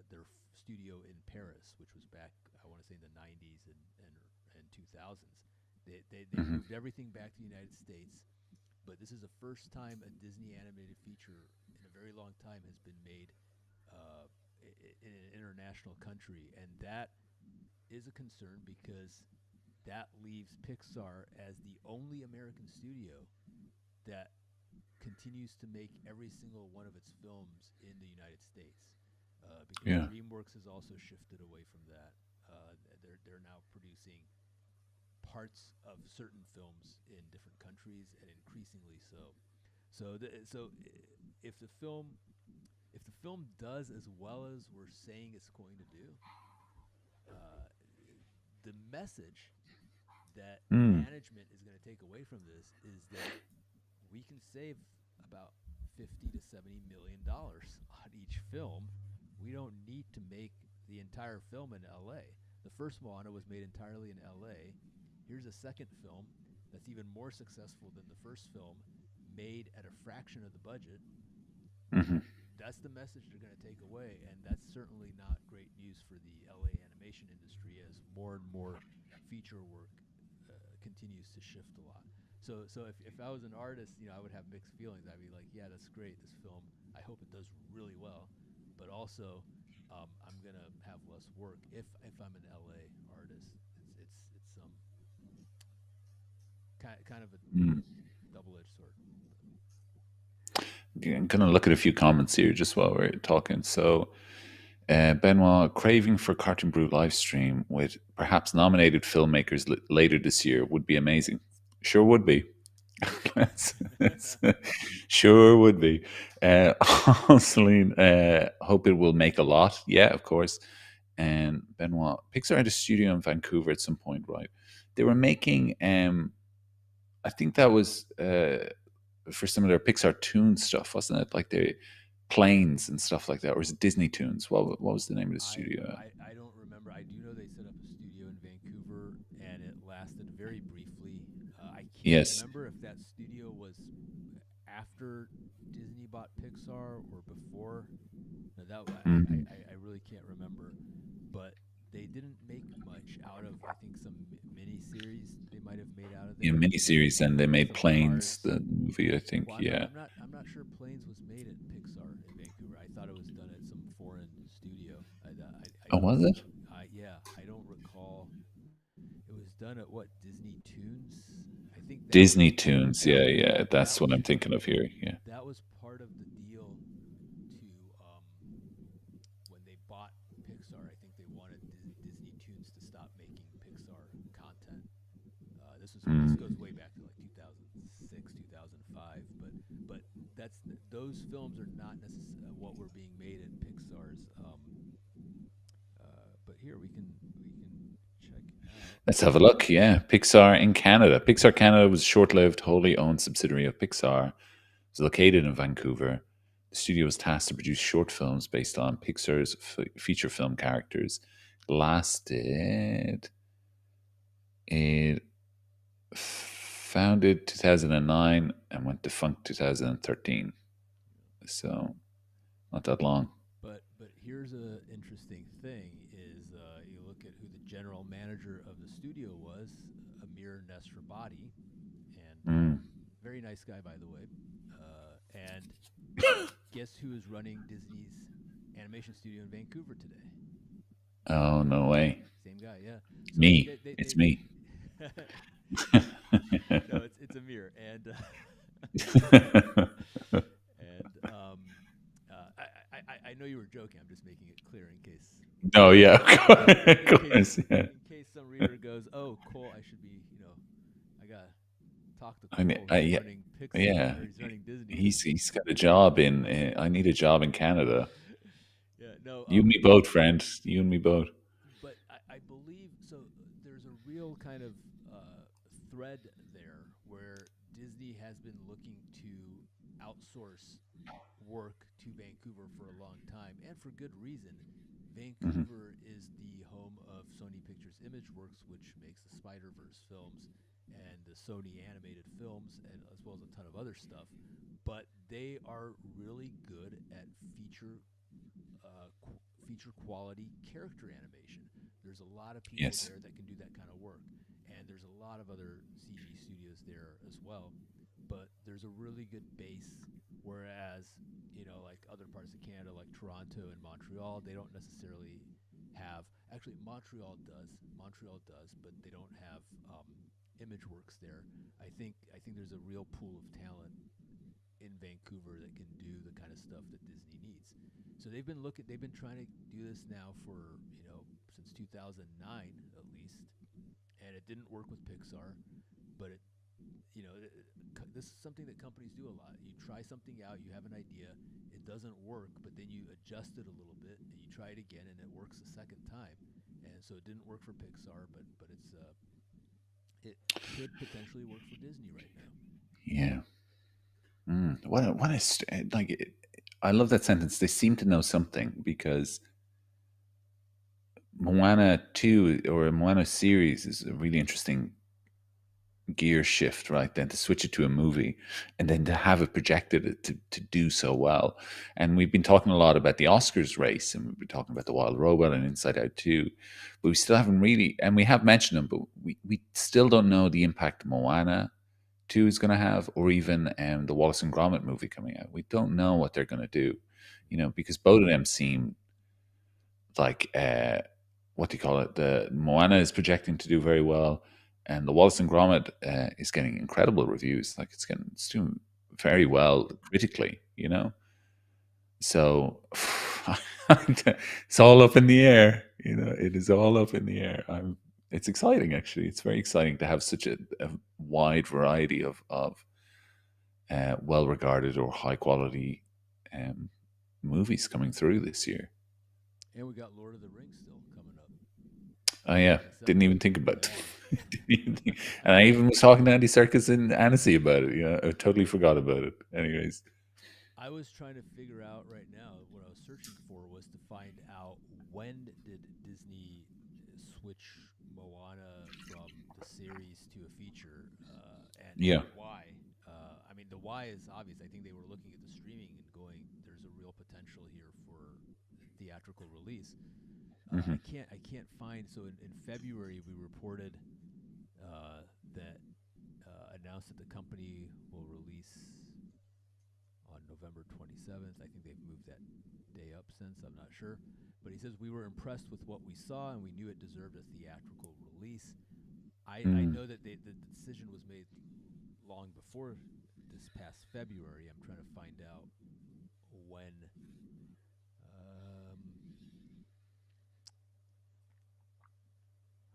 Speaker 1: their studio in Paris, which was back, I want to say, in the 90s and 2000s. They
Speaker 2: Hmm.
Speaker 1: moved everything back to the United States, but this is the first time a Disney animated feature in a very long time has been made in an international country, and that is a concern because that leaves Pixar as the only American studio that continues to make every single one of its films in the United States. Because
Speaker 2: Yeah.
Speaker 1: DreamWorks has also shifted away from that. They're now producing parts of certain films in different countries, and increasingly so. So if the film if the film does as well as we're saying it's going to do, uh, the message that
Speaker 2: Mm.
Speaker 1: management is going to take away from this is that we can save about 50 to 70 million dollars on each film. We don't need to make the entire film in LA. The first Moana was made entirely in LA. Here's a second film that's even more successful than the first film, made at a fraction of the budget.
Speaker 2: Hmm.
Speaker 1: That's the message they're going to take away, and that's certainly not great news for the LA animation industry as more and more feature work continues to shift a lot. So if I was an artist, I would have mixed feelings. I'd be like, yeah, that's great, this film. I hope it does really well, but also I'm gonna have less work if I'm an LA artist. It's kind of a
Speaker 2: Mm.
Speaker 1: double-edged sword.
Speaker 2: I'm going to look at a few comments here just while we're talking. So, Benoit, craving for Cartoon Brew live stream with perhaps nominated filmmakers later this year would be amazing. Sure would be. That's- sure would be. Celine, hope it will make a lot. Yeah, of course. And Benoit, Pixar had a studio in Vancouver at some point, right? They were making, I think that was for some of their Pixar Toon stuff, wasn't it? Like the planes and stuff like that, or was it Disney Toons? What was the name of the
Speaker 1: I,
Speaker 2: studio?
Speaker 1: I don't remember. I do know they set up a studio in Vancouver, and it lasted very briefly. I can't
Speaker 2: Yes.
Speaker 1: remember if that studio was after Disney bought Pixar or before. No,
Speaker 2: Mhm.
Speaker 1: I really can't remember. But they didn't make much out of, I think, some mini series they might have made out of
Speaker 2: Yeah,
Speaker 1: there.
Speaker 2: miniseries, and they made
Speaker 1: Some
Speaker 2: Planes,
Speaker 1: Cars.
Speaker 2: the movie. I think.
Speaker 1: Well,
Speaker 2: Yeah.
Speaker 1: I'm not sure Planes was made at Pixar in Vancouver. I thought it was done at some foreign studio. I
Speaker 2: Oh, was it
Speaker 1: yeah, I don't recall. It was done at what, Disney Toons? I think
Speaker 2: Disney Toons?
Speaker 1: that
Speaker 2: Yeah,
Speaker 1: was
Speaker 2: yeah.
Speaker 1: that
Speaker 2: That's what
Speaker 1: was
Speaker 2: I'm thinking of here. Yeah.
Speaker 1: that was part of the deal to when they bought Pixar. I think they wanted Disney Toons to stop making Pixar content. This
Speaker 2: Mm.
Speaker 1: goes way back to like 2006, 2005, but those films are not necessarily what were being made at Pixar's. But here we can check out.
Speaker 2: Let's have a look. Yeah, Pixar in Canada. Pixar Canada was a short-lived, wholly owned subsidiary of Pixar. It's located in Vancouver. The studio was tasked to produce short films based on Pixar's feature film characters. Lasted it Founded 2009 and went defunct 2013. So not that long.
Speaker 1: But here's a interesting thing: is you look at who the general manager of the studio was, Amir Nesrabadi, and
Speaker 2: Mm.
Speaker 1: very nice guy, by the way. And guess who is running Disney's animation studio in Vancouver today?
Speaker 2: Oh, no way.
Speaker 1: Same guy, yeah. So
Speaker 2: Me. It's me.
Speaker 1: no, it's Amir, and and I know you were joking. I'm just making it clear in case.
Speaker 2: Oh, yeah.
Speaker 1: In
Speaker 2: Of
Speaker 1: case
Speaker 2: course. Yeah.
Speaker 1: in case some reader goes, "Oh, Cole, I should be," I got to talk to
Speaker 2: I,
Speaker 1: Cole. He's
Speaker 2: yeah.
Speaker 1: running
Speaker 2: Yeah.
Speaker 1: Pixar, or he's running Disney.
Speaker 2: He's got a job in. I need a job in Canada.
Speaker 1: Yeah, no.
Speaker 2: You and me both, friend. You and me both.
Speaker 1: But I believe so. There's a real kind of thread there where Disney has been looking to outsource work to Vancouver for a long time, and for good reason.
Speaker 2: Hmm.
Speaker 1: Vancouver is the home of Sony Pictures Imageworks, which makes the Spider Verse films and the Sony animated films, and as well as a ton of other stuff. But they are really good at feature quality character animation. There's a lot of people
Speaker 2: Yes.
Speaker 1: there that can do that kind of work, and there's a lot of other CG studios there as well. But there's a really good base, whereas like other parts of Canada, like Toronto and Montreal, they don't necessarily have. Actually, Montreal does, but they don't have ImageWorks there. I think there's a real pool of talent in Vancouver that can do the kind of stuff that Disney needs. So they've been trying to do this now for, since 2009 at least, and it didn't work with Pixar, but this is something that companies do a lot. You try something out, you have an idea, it doesn't work, but then you adjust it a little bit and you try it again and it works the second time. And so it didn't work for Pixar, but it could potentially work for Disney right now.
Speaker 2: Yeah. What is like? I love that sentence. They seem to know something because Moana 2 or a Moana series is a really interesting gear shift, right? Then to switch it to a movie and then to have it projected to do so well. And we've been talking a lot about the Oscars race and we've been talking about The Wild Robot and Inside Out 2, but we still haven't really, and we have mentioned them, but we still don't know the impact Moana 2 is going to have, or even the Wallace and Gromit movie coming out. We don't know what they're going to do, because both of them seem like what do you call it? The Moana is projecting to do very well, and the Wallace and Gromit is getting incredible reviews. Like it's doing very well critically. So it's all up in the air. It is all up in the air. It's exciting, actually. It's very exciting to have such a wide variety of well regarded or high quality um, movies coming through this year.
Speaker 1: And we got Lord of the Rings still coming up.
Speaker 2: Oh yeah, didn't even
Speaker 1: December.
Speaker 2: think about it.
Speaker 1: Yeah.
Speaker 2: Didn't even think- and I even was talking to Andy Serkis and Annecy about it. I totally forgot about it. Anyways,
Speaker 1: I was trying to figure out right now what I was searching for was to find out when did Disney switch Moana from the series to a feature, and
Speaker 2: yeah.
Speaker 1: why. I mean, the why is obvious. I think they were looking at the streaming and going, "There's a real potential here for theatrical release."
Speaker 2: Hmm.
Speaker 1: I can't find. So in February we reported that announced that the company will release on November 27th. I think they've moved that day up since. I'm not sure. But he says, we were impressed with what we saw and we knew it deserved a theatrical release. I
Speaker 2: Mm.
Speaker 1: know that the decision was made long before this past February. I'm trying to find out when. Um,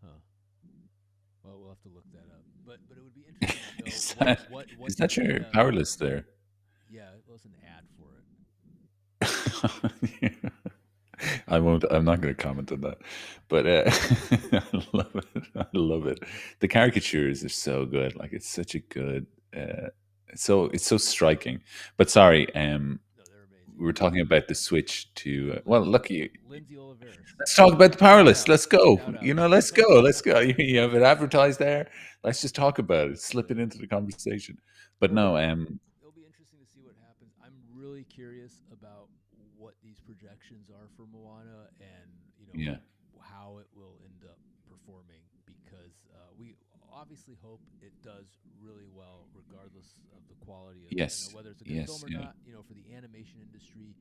Speaker 1: huh. Well, we'll have to look that up. But it would be interesting to know
Speaker 2: Is
Speaker 1: what
Speaker 2: that
Speaker 1: what
Speaker 2: is that
Speaker 1: the
Speaker 2: your power list there?
Speaker 1: yeah, it was an ad for it.
Speaker 2: I won't. I'm not going to comment on that. But I love it. I love it. The caricatures are so good. Like it's such a good. It's so striking. But sorry.
Speaker 1: No, they're amazing.
Speaker 2: we were talking about the switch to well,
Speaker 1: Lindsay
Speaker 2: look, you,
Speaker 1: Lindsay Oliveris.
Speaker 2: let's talk about the power
Speaker 1: Shout
Speaker 2: list.
Speaker 1: out,
Speaker 2: Let's go.
Speaker 1: shout out.
Speaker 2: You know, let's go. Let's go. You have it advertised there. Let's just talk about it. Slip it into the conversation. But
Speaker 1: Well,
Speaker 2: no,
Speaker 1: it'll be interesting to see what happens. I'm really curious about what these projections are for Moana, and
Speaker 2: yeah,
Speaker 1: how it will end up performing, because we obviously hope it does really well, regardless of the quality of
Speaker 2: yes,
Speaker 1: whether it's a good film
Speaker 2: yes,
Speaker 1: or
Speaker 2: yeah,
Speaker 1: not. For the animation industry,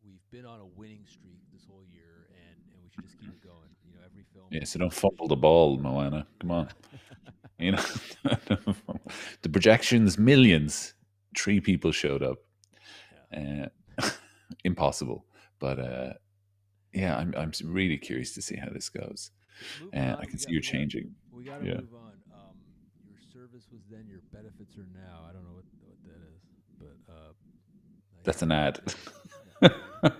Speaker 1: we've been on a winning streak this whole year, and we should just keep it going. Every film
Speaker 2: yeah.
Speaker 1: we
Speaker 2: So
Speaker 1: we
Speaker 2: don't
Speaker 1: finish.
Speaker 2: fumble the ball, Moana. Come on,
Speaker 1: Yeah.
Speaker 2: you know, the projections millions. Three people showed up.
Speaker 1: Yeah.
Speaker 2: Uh, impossible, but yeah, I'm really curious to see how this goes.
Speaker 1: Okay, moving
Speaker 2: I
Speaker 1: on.
Speaker 2: can see you're changing.
Speaker 1: We got to
Speaker 2: Yeah,
Speaker 1: move on. Your service was then, your benefits are now. I don't know what that is, but
Speaker 2: that's an
Speaker 1: nice
Speaker 2: ad.
Speaker 1: transition. No, nice.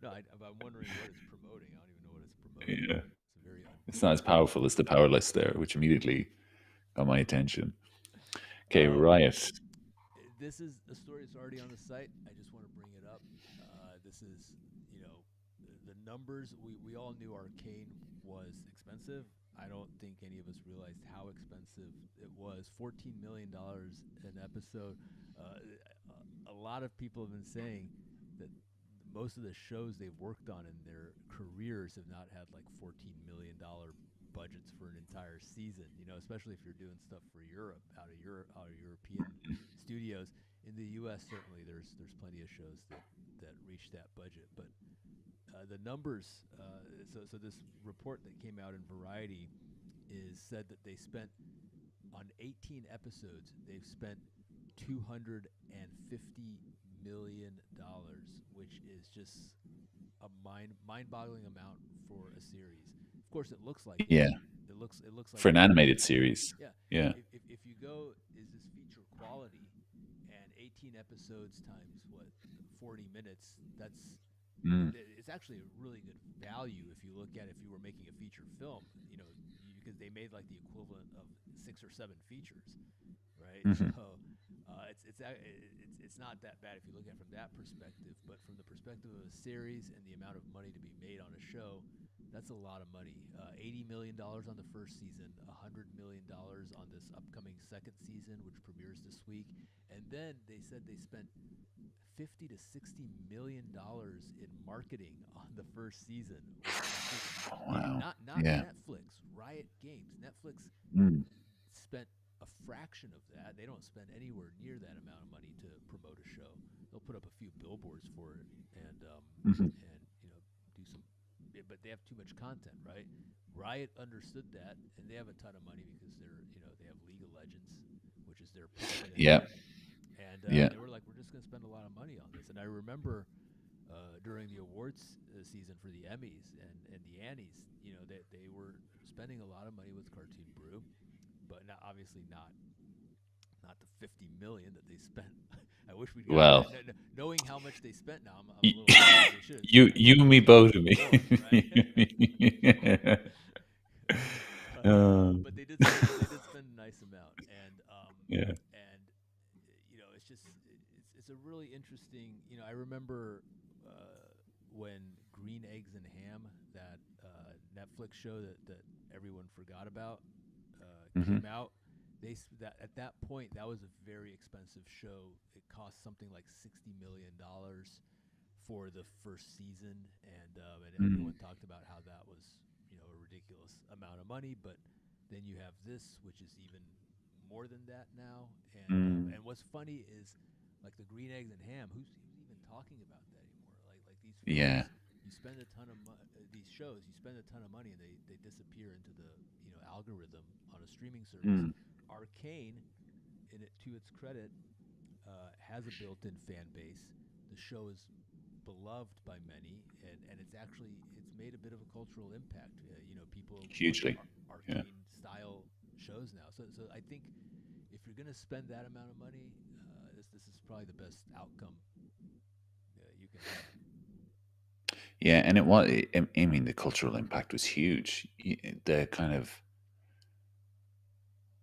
Speaker 1: No, I'm wondering what it's promoting. I don't even know what it's promoting.
Speaker 2: Yeah,
Speaker 1: It's a very
Speaker 2: it's not as
Speaker 1: unclear.
Speaker 2: powerful as the power list there, which immediately got my attention. Okay,
Speaker 1: Um,
Speaker 2: Riot.
Speaker 1: this is a story that's already on the site. I just want to bring it up. This is, the numbers. We all knew Arcane was expensive. I don't think any of us realized how expensive it was. $14 million an episode. A lot of people have been saying that most of the shows they've worked on in their careers have not had like $14 million budgets for an entire season. Especially if you're doing stuff for Europe, out of European studios. In the U.S., certainly there's plenty of shows that reach that budget, but the numbers. So this report that came out in Variety is said that they spent on 18 episodes. They've spent $250 million, which is just a mind-boggling amount for a series. Of course, it looks like it.
Speaker 2: Yeah,
Speaker 1: It looks like
Speaker 2: for an
Speaker 1: it's really
Speaker 2: animated
Speaker 1: good.
Speaker 2: series.
Speaker 1: Yeah.
Speaker 2: Yeah.
Speaker 1: If you go, is this feature quality, and 18 episodes times what, 40 minutes?
Speaker 2: Mm,
Speaker 1: It's actually a really good value if you look at, if you were making a feature film. Because they made like the equivalent of 6 or 7 features, right?
Speaker 2: hmm
Speaker 1: So it's not that bad if you look at it from that perspective. But from the perspective of a series and the amount of money to be made on a show, that's a lot of money. $80 million on the first season, $100 million on this upcoming second season, which premieres this week, and then they said they spent 50 to 60 million dollars in marketing on the first season, which is just
Speaker 2: Wow.
Speaker 1: not
Speaker 2: Yeah.
Speaker 1: Netflix, Riot Games. Netflix
Speaker 2: Mm,
Speaker 1: spent a fraction of that. They don't spend anywhere near that amount of money to promote a show. They'll put up a few billboards for it,
Speaker 2: hmm
Speaker 1: and do some, but they have too much content, right? Riot understood that, and they have a ton of money because they have League of Legends, which is their profit
Speaker 2: Yeah.
Speaker 1: engine, and
Speaker 2: Yeah.
Speaker 1: they were like, we're just going to spend a lot of money on this. And I remember during the awards season for the Emmys and the Annies, they were spending a lot of money with Cartoon Brew, but not, obviously not the 50 million that they spent. I wish we'd gotten
Speaker 2: Well,
Speaker 1: that. Knowing how much they spent now, I'm a
Speaker 2: y-
Speaker 1: little worried. They should have
Speaker 2: you,
Speaker 1: spent
Speaker 2: me, both of
Speaker 1: 250
Speaker 2: me.
Speaker 1: more, right? but
Speaker 2: Um,
Speaker 1: but they did spend a nice amount,
Speaker 2: yeah.
Speaker 1: and it's a really interesting. I remember when Green Eggs and Ham, that Netflix show that everyone forgot about,
Speaker 2: hmm
Speaker 1: came out. That at that point, that was a very expensive show. It cost something like $60 million for the first season, and
Speaker 2: Mm,
Speaker 1: everyone talked about how that was a ridiculous amount of money. But then you have this, which is even more than that now.
Speaker 2: mm,
Speaker 1: And what's funny is, like, the Green Eggs and Ham. Who's even talking about that anymore? Like these
Speaker 2: yeah.
Speaker 1: films, you spend a ton of these shows, you spend a ton of money, and they disappear into the algorithm on a streaming service.
Speaker 2: Mm,
Speaker 1: Arcane, to its credit, has a built-in fan base. The show is beloved by many, and it's made a bit of a cultural impact. People watch
Speaker 2: hugely. Yeah.
Speaker 1: arcane style shows now. So I think if you're going to spend that amount of money, this is probably the best outcome you can have.
Speaker 2: Yeah. And it was, I mean, the cultural impact was huge. The kind of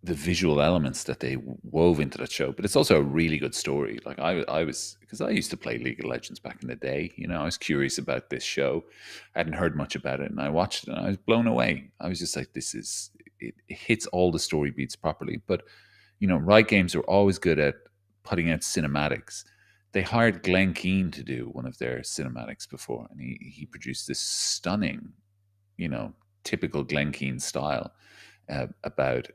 Speaker 2: the visual elements that they wove into that show. But it's also a really good story. Like I was, because I used to play League of Legends back in the day. You know, I was curious about this show. I hadn't heard much about it, and I watched it, and I was blown away. I was just like, this is it hits all the story beats properly. But you know, Riot Games are always good at putting out cinematics. They hired Glenn Keane to do one of their cinematics before, and he
Speaker 1: Hmm.
Speaker 2: produced this stunning, you know, typical Glenn Keane style about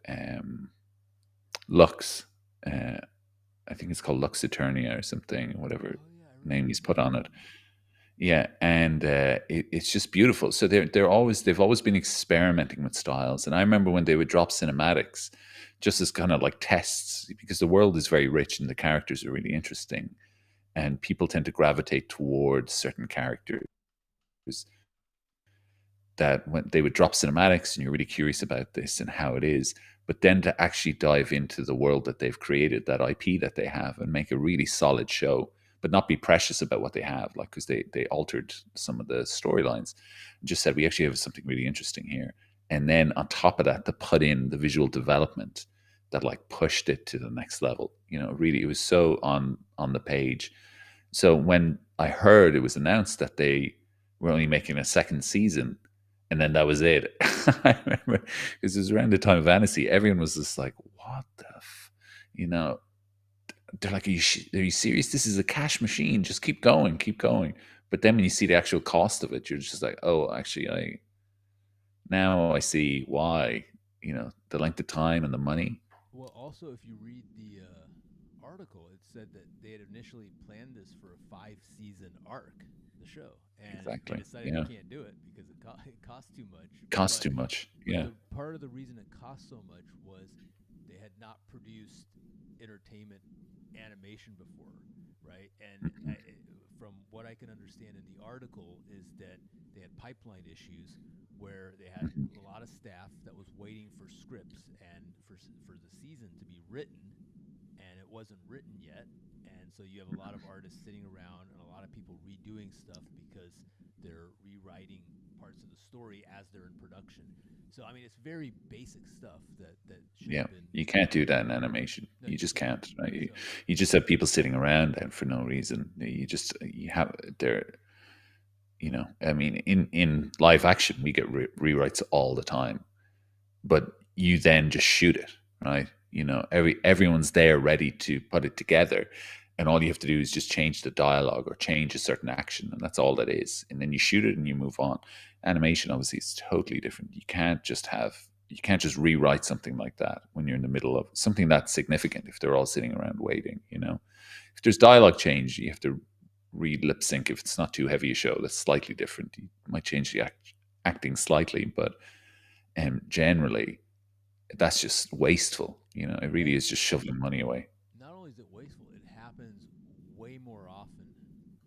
Speaker 2: Lux. Uh, I think it's called Lux Eternia or something, whatever
Speaker 1: Oh yeah, I
Speaker 2: name
Speaker 1: remember
Speaker 2: he's put
Speaker 1: that.
Speaker 2: on it. Yeah, and it's just beautiful. So they've always been experimenting with styles. And I remember when they would drop cinematics, just as kind of like tests, because the world is very rich and the characters are really interesting, and people tend to gravitate towards certain characters that when they would drop cinematics and you're really curious about this and how it is, but then to actually dive into the world that they've created, that IP that they have, and make a really solid show, but not be precious about what they have, like because they altered some of the storylines, and just said we actually have something really interesting here, and then on top of that, to put in the visual development that like pushed it to the next level. You know, really, it was so on the page. So when I heard it was announced that they were only making a second season, and then that was it. I remember because it was around the time of Fantasy. Everyone was just like, "What the?" You know, they're like, are you serious? This is a cash machine. Just keep going, keep going." But then when you see the actual cost of it, you're just like, "Oh, actually, I now I see why." You know, the length of time and the money.
Speaker 1: Well, also, if you read the article, it said that they had initially planned this for a 5 season arc, the show, and they
Speaker 2: Exactly.
Speaker 1: decided they
Speaker 2: Yeah,
Speaker 1: can't do it because it costs too much.
Speaker 2: costs
Speaker 1: But
Speaker 2: too much.
Speaker 1: but
Speaker 2: Yeah.
Speaker 1: the part of the reason it cost so much was they had not produced entertainment animation before, right? And from what I can understand in the article is that they had pipeline issues where they had
Speaker 2: Mhm.
Speaker 1: a lot of staff that was waiting for scripts and for the season to be written, and it wasn't written yet. And so you have a lot of artists sitting around and a lot of people redoing stuff because they're rewriting parts of the story as they're in production. So I mean, it's very basic stuff that should
Speaker 2: Yeah,
Speaker 1: have been
Speaker 2: you can't do that in
Speaker 1: done.
Speaker 2: animation.
Speaker 1: No,
Speaker 2: You
Speaker 1: you
Speaker 2: just
Speaker 1: can't.
Speaker 2: can't. Right?
Speaker 1: So
Speaker 2: You just have people sitting around and for no reason. You have there. You know, I mean, in live action, we get rewrites all the time, but you then just shoot it, right? You know, everyone's there ready to put it together, and all you have to do is just change the dialogue or change a certain action, and that's all that is. And then you shoot it and you move on. Animation, obviously, is totally different. You can't just rewrite something like that when you're in the middle of something that's significant. If they're all sitting around waiting, you know, if there's dialogue change, you have to read lip sync. If it's not too heavy a show, that's slightly different. You might change the acting slightly, but generally that's just wasteful. You know, it really
Speaker 1: and
Speaker 2: is just shoveling money away.
Speaker 1: not only is it wasteful, it happens way more often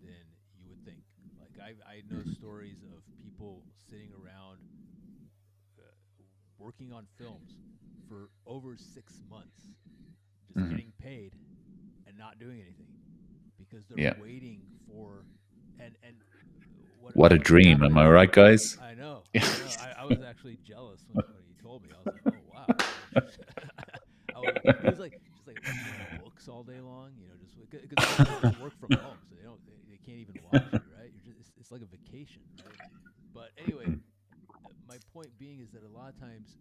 Speaker 1: than you would think. Like I know
Speaker 2: Mhm.
Speaker 1: stories of people sitting around uh, working on films for over 6 months, just
Speaker 2: Mhm.
Speaker 1: getting paid and not doing anything because they're
Speaker 2: Yeah.
Speaker 1: waiting for and
Speaker 2: What a
Speaker 1: what
Speaker 2: dream. Am I
Speaker 1: happens.
Speaker 2: right, guys?
Speaker 1: I know,
Speaker 2: Yeah.
Speaker 1: I know. I was actually jealous when he told me. I was like, oh wow, you know, I was. He was like, just like reading books all day long, you know, just because most people work from home, so they can't even watch you, right? You're just it's like a vacation, right? But anyway, my point being is that a lot of times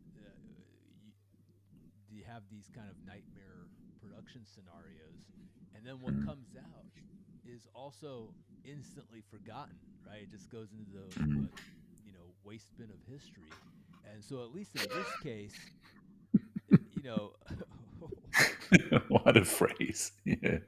Speaker 1: you have these kind of nightmare production scenarios, and then what
Speaker 2: Mhm.
Speaker 1: comes out is also instantly forgotten, right? It just goes into the
Speaker 2: Mhm.
Speaker 1: waste bin of history. And so at least in this case, you know,
Speaker 2: What a phrase. Yeah.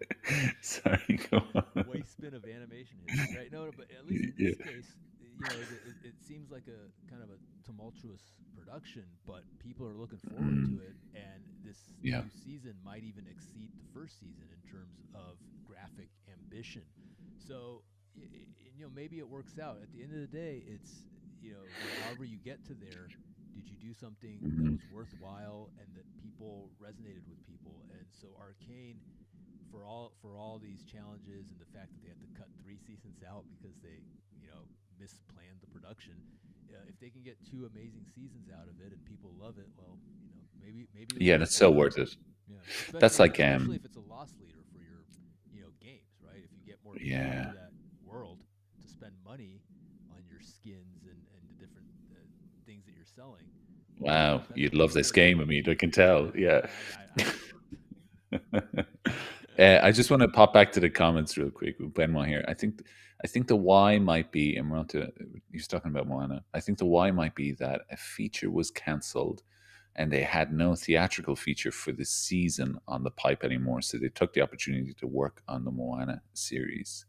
Speaker 2: Sorry, go on.
Speaker 1: waste bin of animation history, right? No, no, but at least in
Speaker 2: Yeah.
Speaker 1: this case, it seems like a kind of a tumultuous production, but people are looking forward
Speaker 2: Mm.
Speaker 1: to it, and this
Speaker 2: Yeah.
Speaker 1: new season might even exceed the first season in terms of graphic ambition. So, maybe it works out. At the end of the day, it's however you get to there. Did you do something that
Speaker 2: Mhm.
Speaker 1: was worthwhile and that people resonated with people? And so Arcane, for all these challenges and the fact that they had to cut 3 seasons out because they misplanned the production. If they can get two amazing seasons out of it and people love it, well, maybe it'll
Speaker 2: Yeah,
Speaker 1: work
Speaker 2: that's so
Speaker 1: out.
Speaker 2: worth it.
Speaker 1: Yeah,
Speaker 2: That's
Speaker 1: especially
Speaker 2: like
Speaker 1: especially if it's a loss leader for your games, right? If you get more people into
Speaker 2: yeah.
Speaker 1: that world to spend money on your skins and the different things that you're selling,
Speaker 2: Wow,
Speaker 1: that's a
Speaker 2: you'd love
Speaker 1: pretty
Speaker 2: this
Speaker 1: good.
Speaker 2: game. I mean, I can tell. Yeah.
Speaker 1: Yeah, I do.
Speaker 2: I just want to pop back to the comments real quick with Benoit here. I think the why might be, and we're on to, he was talking about Moana. I think the why might be that a feature was cancelled and they had no theatrical feature for the season on the pipe anymore. So they took the opportunity to work on the Moana series.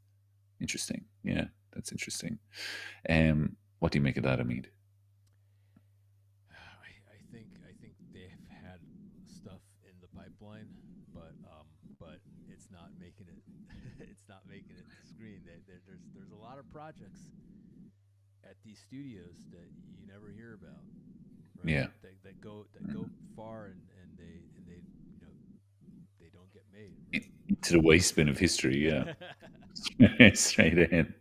Speaker 2: Interesting. Yeah, that's interesting. What do you make of that, Amid?
Speaker 1: I think they've had stuff in the pipeline, but it's not making it. It's not making it to screen. There's a lot of projects at these studios that you never hear about, right?
Speaker 2: Yeah.
Speaker 1: That go far and they they don't get made,
Speaker 2: Into the waste bin of history. Yeah.
Speaker 1: right?
Speaker 2: Straight in.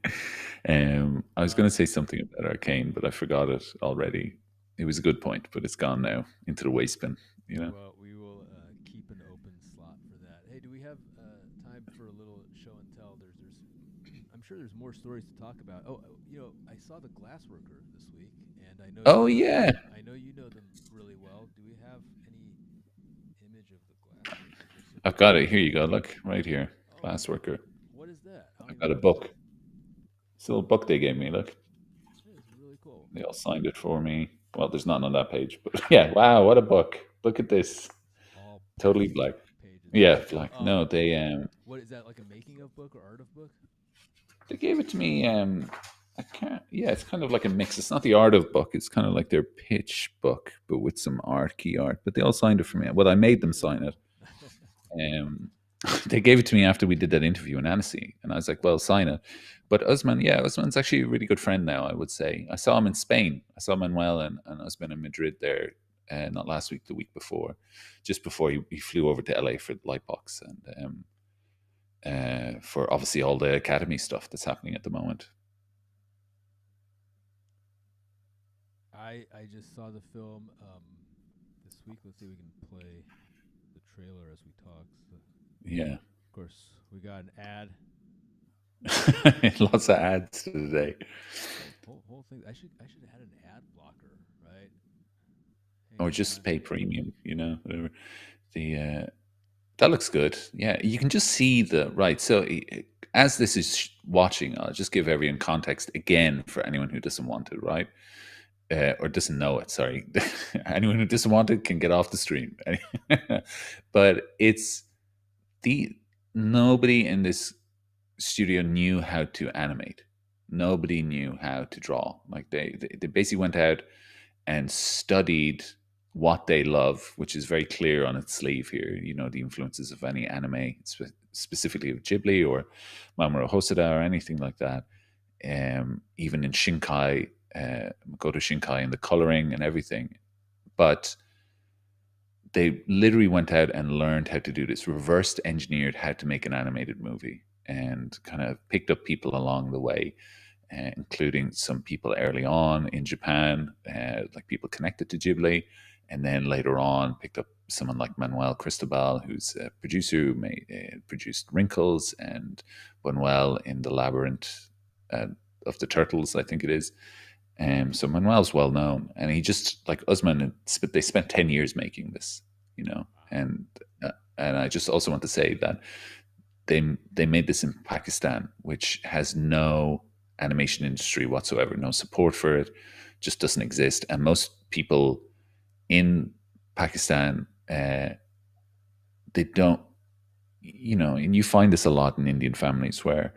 Speaker 2: I was going
Speaker 1: well,
Speaker 2: to say something about Arcane, but I forgot it already. It was a good point, but it's gone now into the waste bin. You know.
Speaker 1: well, we will keep an open slot for that. Hey, do we have time for a little show and tell? I'm sure there's more stories to talk about. Oh, I saw the Glassworker this week, and
Speaker 2: Oh yeah,
Speaker 1: I know you know them really well. Do we have any image of the Glassworker? Just so
Speaker 2: I've
Speaker 1: people.
Speaker 2: got it. Here you go. Look right here.
Speaker 1: Oh,
Speaker 2: Glassworker.
Speaker 1: what is that? I don't
Speaker 2: I've
Speaker 1: even
Speaker 2: got a
Speaker 1: know what that
Speaker 2: book.
Speaker 1: is.
Speaker 2: It's a little book they gave me. Look,
Speaker 1: That is really cool.
Speaker 2: they all signed it for me. Well, there's nothing on that page, but yeah. Wow, what a book! Look at this.
Speaker 1: All
Speaker 2: Totally
Speaker 1: blank
Speaker 2: black.
Speaker 1: pages.
Speaker 2: Yeah, black.
Speaker 1: Oh,
Speaker 2: No, they
Speaker 1: what is that? Like a making of book or art of book?
Speaker 2: they gave it to me. I can't. Yeah, it's kind of like a mix. It's not the art of book. It's kind of like their pitch book, but with some art, key art. But they all signed it for me. Well, I made them
Speaker 1: Very
Speaker 2: sign it.
Speaker 1: cool.
Speaker 2: Um, they gave it to me after we did that interview in Annecy, and I was like, "Well, sign it." But Usman, yeah, Usman's actually a really good friend now. I would say I saw him in Spain. I saw Manuel and Usman in Madrid there, not last week, the week before, just before he flew over to LA for the Lightbox and for obviously all the Academy stuff that's happening at the moment.
Speaker 1: I just saw the film this week. Let's see if we can play the trailer as we talk. So,
Speaker 2: Yeah,
Speaker 1: of course, we got an ad.
Speaker 2: lots of ads today.
Speaker 1: Whole thing. I should add an ad blocker, right?
Speaker 2: Or
Speaker 1: Hang
Speaker 2: just
Speaker 1: on.
Speaker 2: pay premium, whatever. The That looks good. Yeah, you can just see the right. So as this is watching, I'll just give everyone context again for anyone who doesn't want it, right? Or doesn't know it. Sorry, anyone who doesn't want it can get off the stream. But it's the nobody in this studio knew how to animate. Nobody knew how to draw. Like they basically went out and studied what they love, which is very clear on its sleeve here. The influences of any anime, specifically of Ghibli or Mamoru Hosoda or anything like that. Even in Shinkai, Makoto Shinkai, and the coloring and everything. But they literally went out and learned how to do this, reversed engineered how to make an animated movie, and kind of picked up people along the way, including some people early on in Japan, like people connected to Ghibli, and then later on picked up someone like Manuel Cristobal, who's a producer who produced Wrinkles and Manuel in the Labyrinth uh, of the Turtles, I think it is. So Manuel's well known, and he just like Usman. They spent 10 years making this,
Speaker 1: Wow.
Speaker 2: and I just also want to say that they made this in Pakistan, which has no animation industry whatsoever, no support for it, just doesn't exist. And most people in Pakistan, they don't, and you find this a lot in Indian families where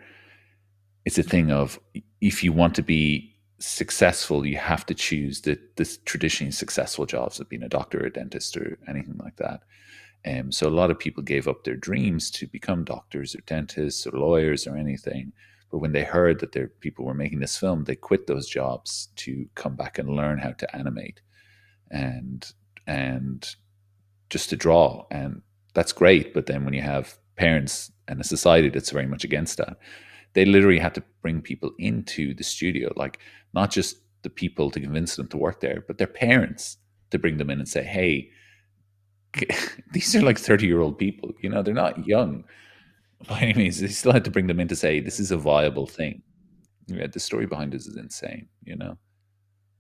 Speaker 2: it's a thing of if you want to be successful, you have to choose the traditionally successful jobs of being a doctor or a dentist or anything like that. So a lot of people gave up their dreams to become doctors or dentists or lawyers or anything. But when they heard that their people were making this film, they quit those jobs to come back and learn how to animate and and just to draw. And that's great. But then when you have parents and a society that's very much against that, they literally had to bring people into the studio, like not just the people to convince them to work there, but their parents to bring them in and say, "Hey, these are like 30-year-old people. They're not young by any means." They still had to bring them in to say, "This
Speaker 1: That's
Speaker 2: is a
Speaker 1: incredible.
Speaker 2: viable thing." Yeah, the story behind this is insane.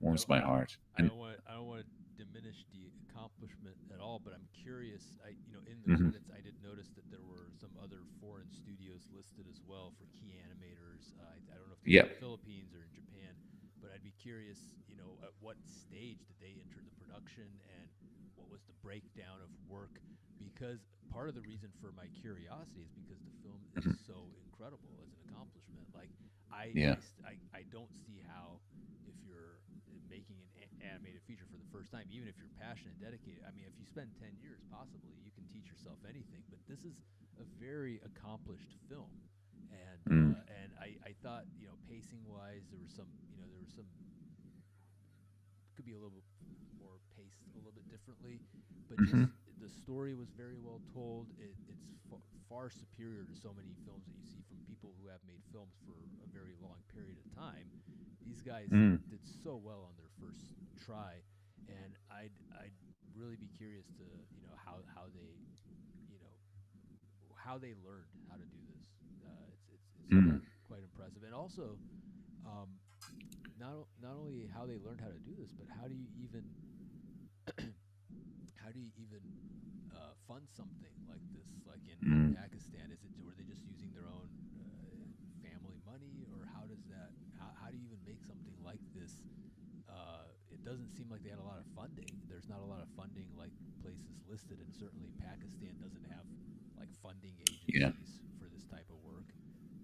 Speaker 1: I
Speaker 2: Warms
Speaker 1: don't
Speaker 2: my
Speaker 1: I,
Speaker 2: heart.
Speaker 1: I
Speaker 2: And
Speaker 1: don't want I don't want to diminish the accomplishment at all, but I'm curious. In the
Speaker 2: mhm,
Speaker 1: credits, I did notice that there were some other foreign studios listed as well for key animators. I don't know if these
Speaker 2: yeah,
Speaker 1: are in the Philippines or in Japan, but I'd be curious. At what stage did they enter the production, and what was the breakdown of work? Because part of the reason for my curiosity is because the film is
Speaker 2: mhm,
Speaker 1: so incredible as an accomplishment. Like
Speaker 2: yeah,
Speaker 1: I don't see how, if you're making an animated feature for the first time, even if you're passionate and dedicated. I mean, if you spend 10 years, possibly you can teach yourself anything. But this is a very accomplished film,
Speaker 2: mm,
Speaker 1: and I thought, pacing wise, there was some, could be a little bit more paced a little bit differently, but
Speaker 2: mhm,
Speaker 1: just the story was very well told. It's far superior to so many films that you see from people who have made films for a very long period of time. These guys
Speaker 2: mm,
Speaker 1: did so well on their first try, and I'd really be curious to how they you know how they learned how to do this. It's
Speaker 2: mm,
Speaker 1: quite impressive, and also, um, not only how they learned how to do this, but how do you even fund something like this? Like in
Speaker 2: mm,
Speaker 1: Pakistan, were they just using their own family money, or how does that? How do you even make something like this? It doesn't seem like they had a lot of funding. There's not a lot of funding like places listed, and certainly Pakistan doesn't have like funding
Speaker 2: yeah.
Speaker 1: agencies for this type of work.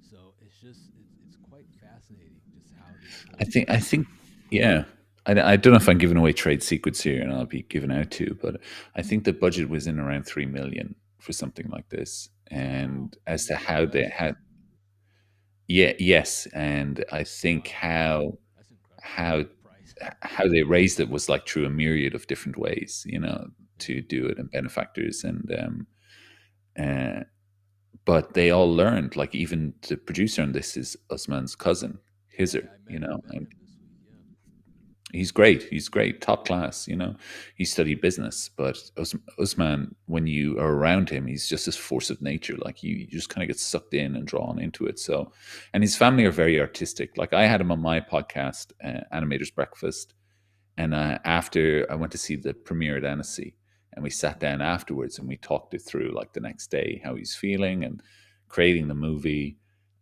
Speaker 1: So it's quite fascinating just how they
Speaker 2: I
Speaker 1: pulled
Speaker 2: think,
Speaker 1: this
Speaker 2: I
Speaker 1: off.
Speaker 2: think, yeah. I don't know if I'm giving away trade secrets here, and I'll be given out to, but I think the budget was in around 3 million for something like this.
Speaker 1: Wow,
Speaker 2: And as
Speaker 1: in
Speaker 2: to
Speaker 1: the
Speaker 2: how they
Speaker 1: U.S.
Speaker 2: had, yeah, yes, and I think
Speaker 1: Wow, that's incredible. That's a
Speaker 2: how
Speaker 1: great price.
Speaker 2: how they raised it was like through a myriad of different ways,
Speaker 1: Yeah,
Speaker 2: to do it, and benefactors, and uh, but they all learned. Like, even the producer on this is Usman's cousin,
Speaker 1: yeah.
Speaker 2: Hizer,
Speaker 1: I met
Speaker 2: and
Speaker 1: him this week. Yeah,
Speaker 2: he's great. He's great, top class. He studied business, but Usman, when you are around him, he's just this force of nature. Like, you just kind of get sucked in and drawn into it. So, and his family are very artistic. Like, I had him on my podcast, Animators Breakfast, and after I went to see the premiere at Annecy, and we sat down afterwards and we talked it through, like the next day, how he's feeling and creating the movie,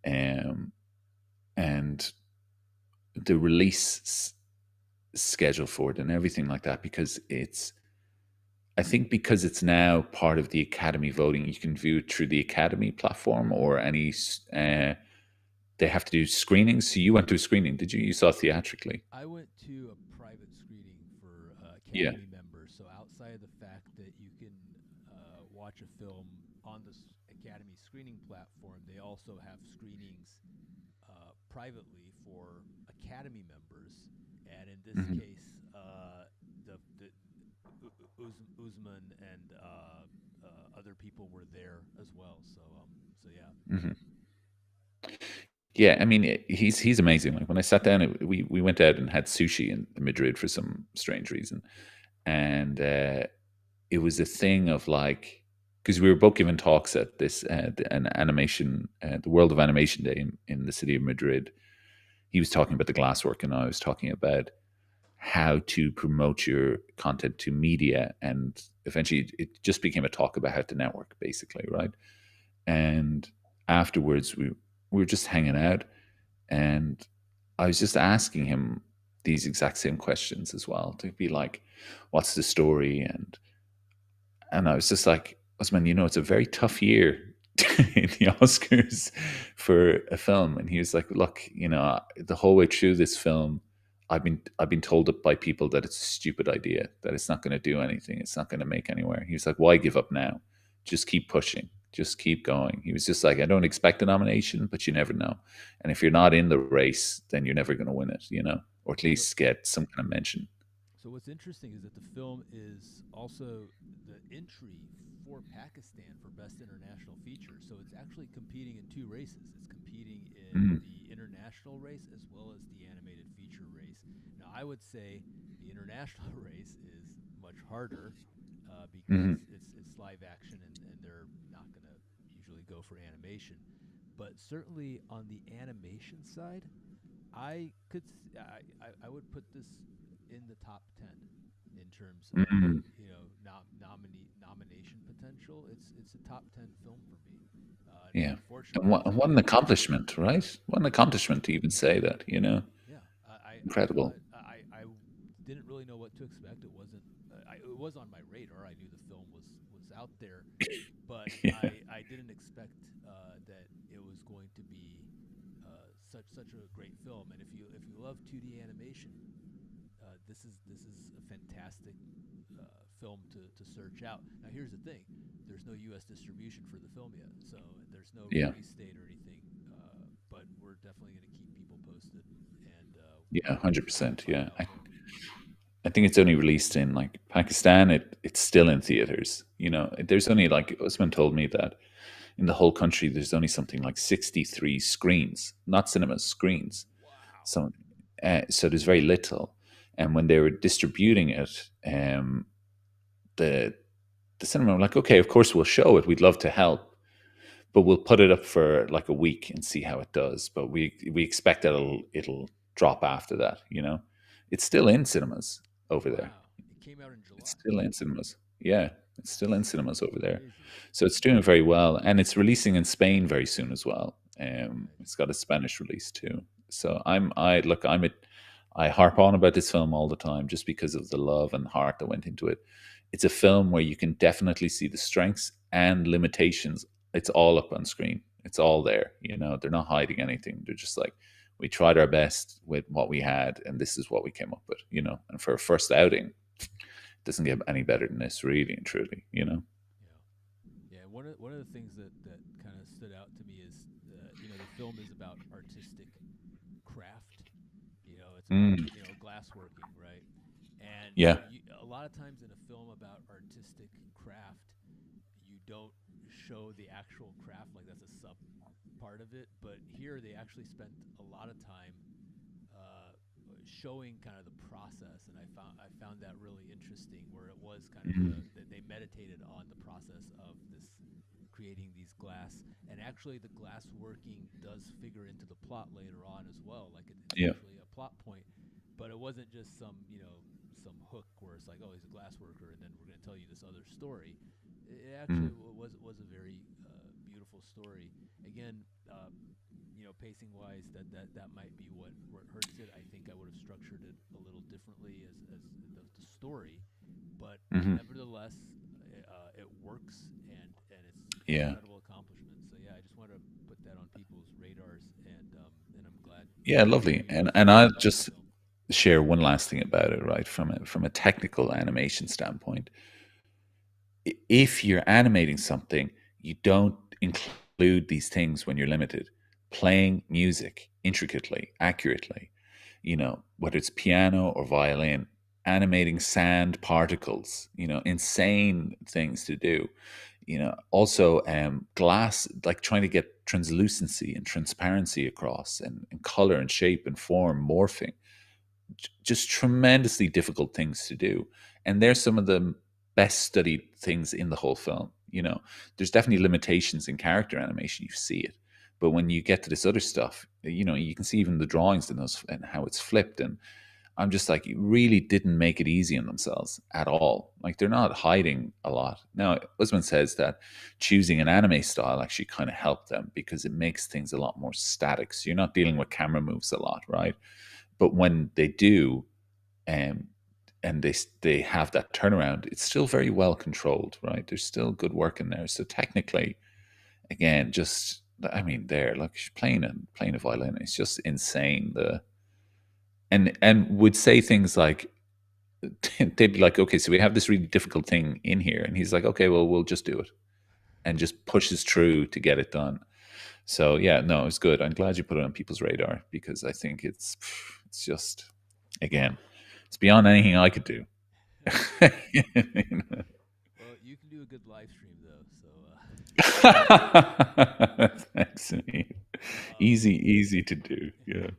Speaker 2: um, and the release schedule for it and everything like that, because I think because it's now part of the Academy voting, you can view it through the Academy platform, or they have to do screenings. So you went to a screening, did you? You saw it theatrically?
Speaker 1: I went to a private screening for
Speaker 2: Yeah.
Speaker 1: Academy members. So outside of the fact that you can watch a film on the Academy screening platform, they also have screenings privately for Academy members. And in this
Speaker 2: Hmm.
Speaker 1: case, the Uzman and other people were there as well. So yeah.
Speaker 2: Hmm. Yeah, I mean, he's amazing. Like, when I sat down, we went out and had sushi in Madrid for some strange reason, and it was a thing of like, because we were both given talks at this an animation, the World of Animation Day in the city of Madrid. He was talking about the glasswork, and I was talking about how to promote your content to media, and eventually it just became a talk about how to network, basically, right? And afterwards, we were just hanging out, and I was just asking him these exact same questions as well, to be like, what's the story? And I was just like, Osman, it's a very tough year in the Oscars for a film. And he was like, look, the whole way through this film, I've been told by people that it's a stupid idea, that it's not going to do anything, it's not going to make anywhere. He was like, why give up now? Just keep pushing, just keep going. He was just like, I don't expect a nomination, but you never know. And if you're not in the race, then you're never going to win it, or at
Speaker 1: So
Speaker 2: least get some kind of mention.
Speaker 1: So what's interesting is that the film is also the entry for Pakistan for Best International Feature. So it's actually competing in two races. It's competing in
Speaker 2: Mm,
Speaker 1: the international race as well as the animated feature race. Now I would say the international race is much harder because
Speaker 2: Hmm.
Speaker 1: it's live action and they're not going to usually go for animation. But certainly on the animation side, I would put this in the top 10 in terms of
Speaker 2: Hmm.
Speaker 1: nomination potential. It's a top 10 film for me.
Speaker 2: Yeah.
Speaker 1: Unfortunately, it's
Speaker 2: What an
Speaker 1: getting
Speaker 2: accomplishment, right? What an accomplishment to even say that, you know?
Speaker 1: yeah. I
Speaker 2: Incredible.
Speaker 1: thought I didn't really know what to expect. It wasn't it was on my radar. I knew the film was out there, but
Speaker 2: Yeah.
Speaker 1: I didn't expect that it was going to be such a great film. And if you love 2D animation, this is a fantastic film to search out. Now, here's the thing: there's no U.S. distribution for the film yet, so there's no
Speaker 2: Yeah.
Speaker 1: release date or anything. But we're definitely going to keep people posted, and
Speaker 2: Yeah,
Speaker 1: we'll
Speaker 2: 100%.
Speaker 1: find
Speaker 2: Yeah.
Speaker 1: out more.
Speaker 2: I think it's only released in like Pakistan. It's still in theaters. You know, there's only like Usman told me that in the whole country there's only something like 63 screens, not cinemas, screens.
Speaker 1: Wow!
Speaker 2: So, so there's very little. And when they were distributing it, the the cinema were like, okay, of course we'll show it. We'd love to help, but we'll put it up for like a week and see how it does. But we expect that it'll drop after that. You know, it's still in cinemas over there.
Speaker 1: Wow! It came out in
Speaker 2: It's
Speaker 1: July.
Speaker 2: still in cinemas. Yeah, it's still in
Speaker 1: That's
Speaker 2: cinemas over there.
Speaker 1: crazy.
Speaker 2: So it's doing very well, and it's releasing in Spain very soon as well.
Speaker 1: Nice.
Speaker 2: It's got a Spanish release too. So I look, I harp on about this film all the time just because of the love and heart that went into it. It's a film where you can definitely see the strengths and limitations. It's all up on screen. It's all there. You know, they're not hiding anything. They're just like, we tried our best with what we had, and this is what we came up with. You know, and for a first outing, doesn't get any better than this, really and truly. You know.
Speaker 1: Yeah. Yeah, one of the things that kind of stood out to me is the film is about artistic craft. It's about
Speaker 2: Mm,
Speaker 1: glassworking, right? And
Speaker 2: yeah.
Speaker 1: a lot of times in a film about artistic craft, you don't show the actual craft, like that's a sub part of it. But here they actually spent a lot of time uh, showing kind of the process, and I found that really interesting, where it was kind of
Speaker 2: Mm,
Speaker 1: that they meditated on the process of this creating these glass, and actually the glass working does figure into the plot later on as well. Like it's
Speaker 2: yeah.
Speaker 1: actually a plot point, but it wasn't just some hook where it's like, oh, he's a glass worker, and then we're going to tell you this other story. It
Speaker 2: Mm,
Speaker 1: actually was a very beautiful story. Again, pacing wise, that might be what hurts it. I think I would have structured it a little differently as the story, but
Speaker 2: hmm.
Speaker 1: nevertheless, it works and it's an
Speaker 2: Yeah.
Speaker 1: incredible accomplishment. So yeah, I just want to put that on people's radars, and I'm glad
Speaker 2: Yeah,
Speaker 1: that
Speaker 2: lovely.
Speaker 1: you
Speaker 2: And
Speaker 1: seem to
Speaker 2: I'll
Speaker 1: love the
Speaker 2: just
Speaker 1: film.
Speaker 2: share one last thing about it, right? From a technical animation standpoint, if you're animating something, you don't include these things when you're limited. Playing music intricately, accurately, you know, whether it's piano or violin, animating sand particles, you know, insane things to do. You know, also glass, like trying to get translucency and transparency across, and color and shape and form, morphing, just tremendously difficult things to do. And they're some of the best studied things in the whole film. You know, there's definitely limitations in character animation. You see it. But when you get to this other stuff, you know, you can see even the drawings in those and how it's flipped. And I'm just like, you really didn't make it easy on themselves at all. Like they're not hiding a lot. Now, Usman says that choosing an anime style actually kind of helped them because it makes things a lot more static. So you're not dealing with camera moves a lot, right? But when they do, um, and they have that turnaround, it's still very well controlled, right? There's still good work in there. So technically, again, just I mean, there like playing a violin, it's just insane. The and would say things like they'd be like, okay, so we have this really difficult thing in here, and he's like, okay, well, we'll just do it, and just pushes through to get it done. So yeah, no, it's good. I'm glad you put it on people's radar because I think it's just again, it's beyond anything I could do. You know?
Speaker 1: Well, you can do a good live stream though, so
Speaker 2: Thanks, mate.
Speaker 1: um,
Speaker 2: Easy to do. Yeah.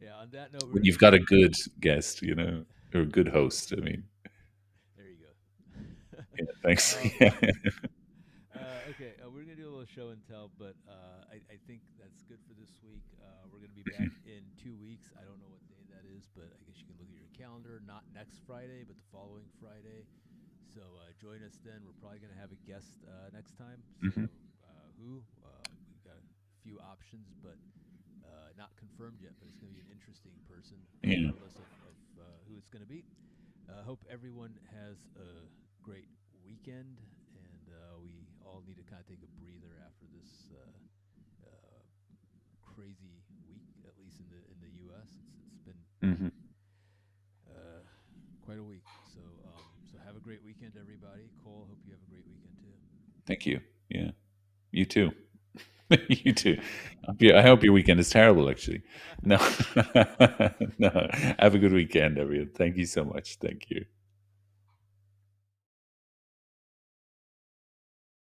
Speaker 1: yeah, Yeah. On that note, we're
Speaker 2: When
Speaker 1: gonna
Speaker 2: you've
Speaker 1: do.
Speaker 2: got a good guest, or a good host. I mean,
Speaker 1: There you go.
Speaker 2: yeah, thanks.
Speaker 1: um,
Speaker 2: Yeah.
Speaker 1: okay, we're gonna do a little show and tell, but I think that's good for this week. We're gonna be back in 2 weeks. I don't know what day that is, but I guess you can look at your calendar. Not next Friday, but the following Friday. So join us then. We're probably gonna have a guest next time. So
Speaker 2: Hmm.
Speaker 1: who? We've got a few options, but not confirmed yet. But it's gonna be an interesting person,
Speaker 2: Yeah.
Speaker 1: regardless of who it's gonna be. Hope everyone has a great weekend, and we all need to kind of take a breather after this crazy week, at least in the U.S. It's been
Speaker 2: Hmm.
Speaker 1: uh, quite a week. So so have a great weekend, everybody. Cole, hope you have a great weekend too.
Speaker 2: Thank you. Yeah. You too. You too. I hope your weekend is terrible, actually. No. No. Have a good weekend, everyone. Thank you so much. Thank you.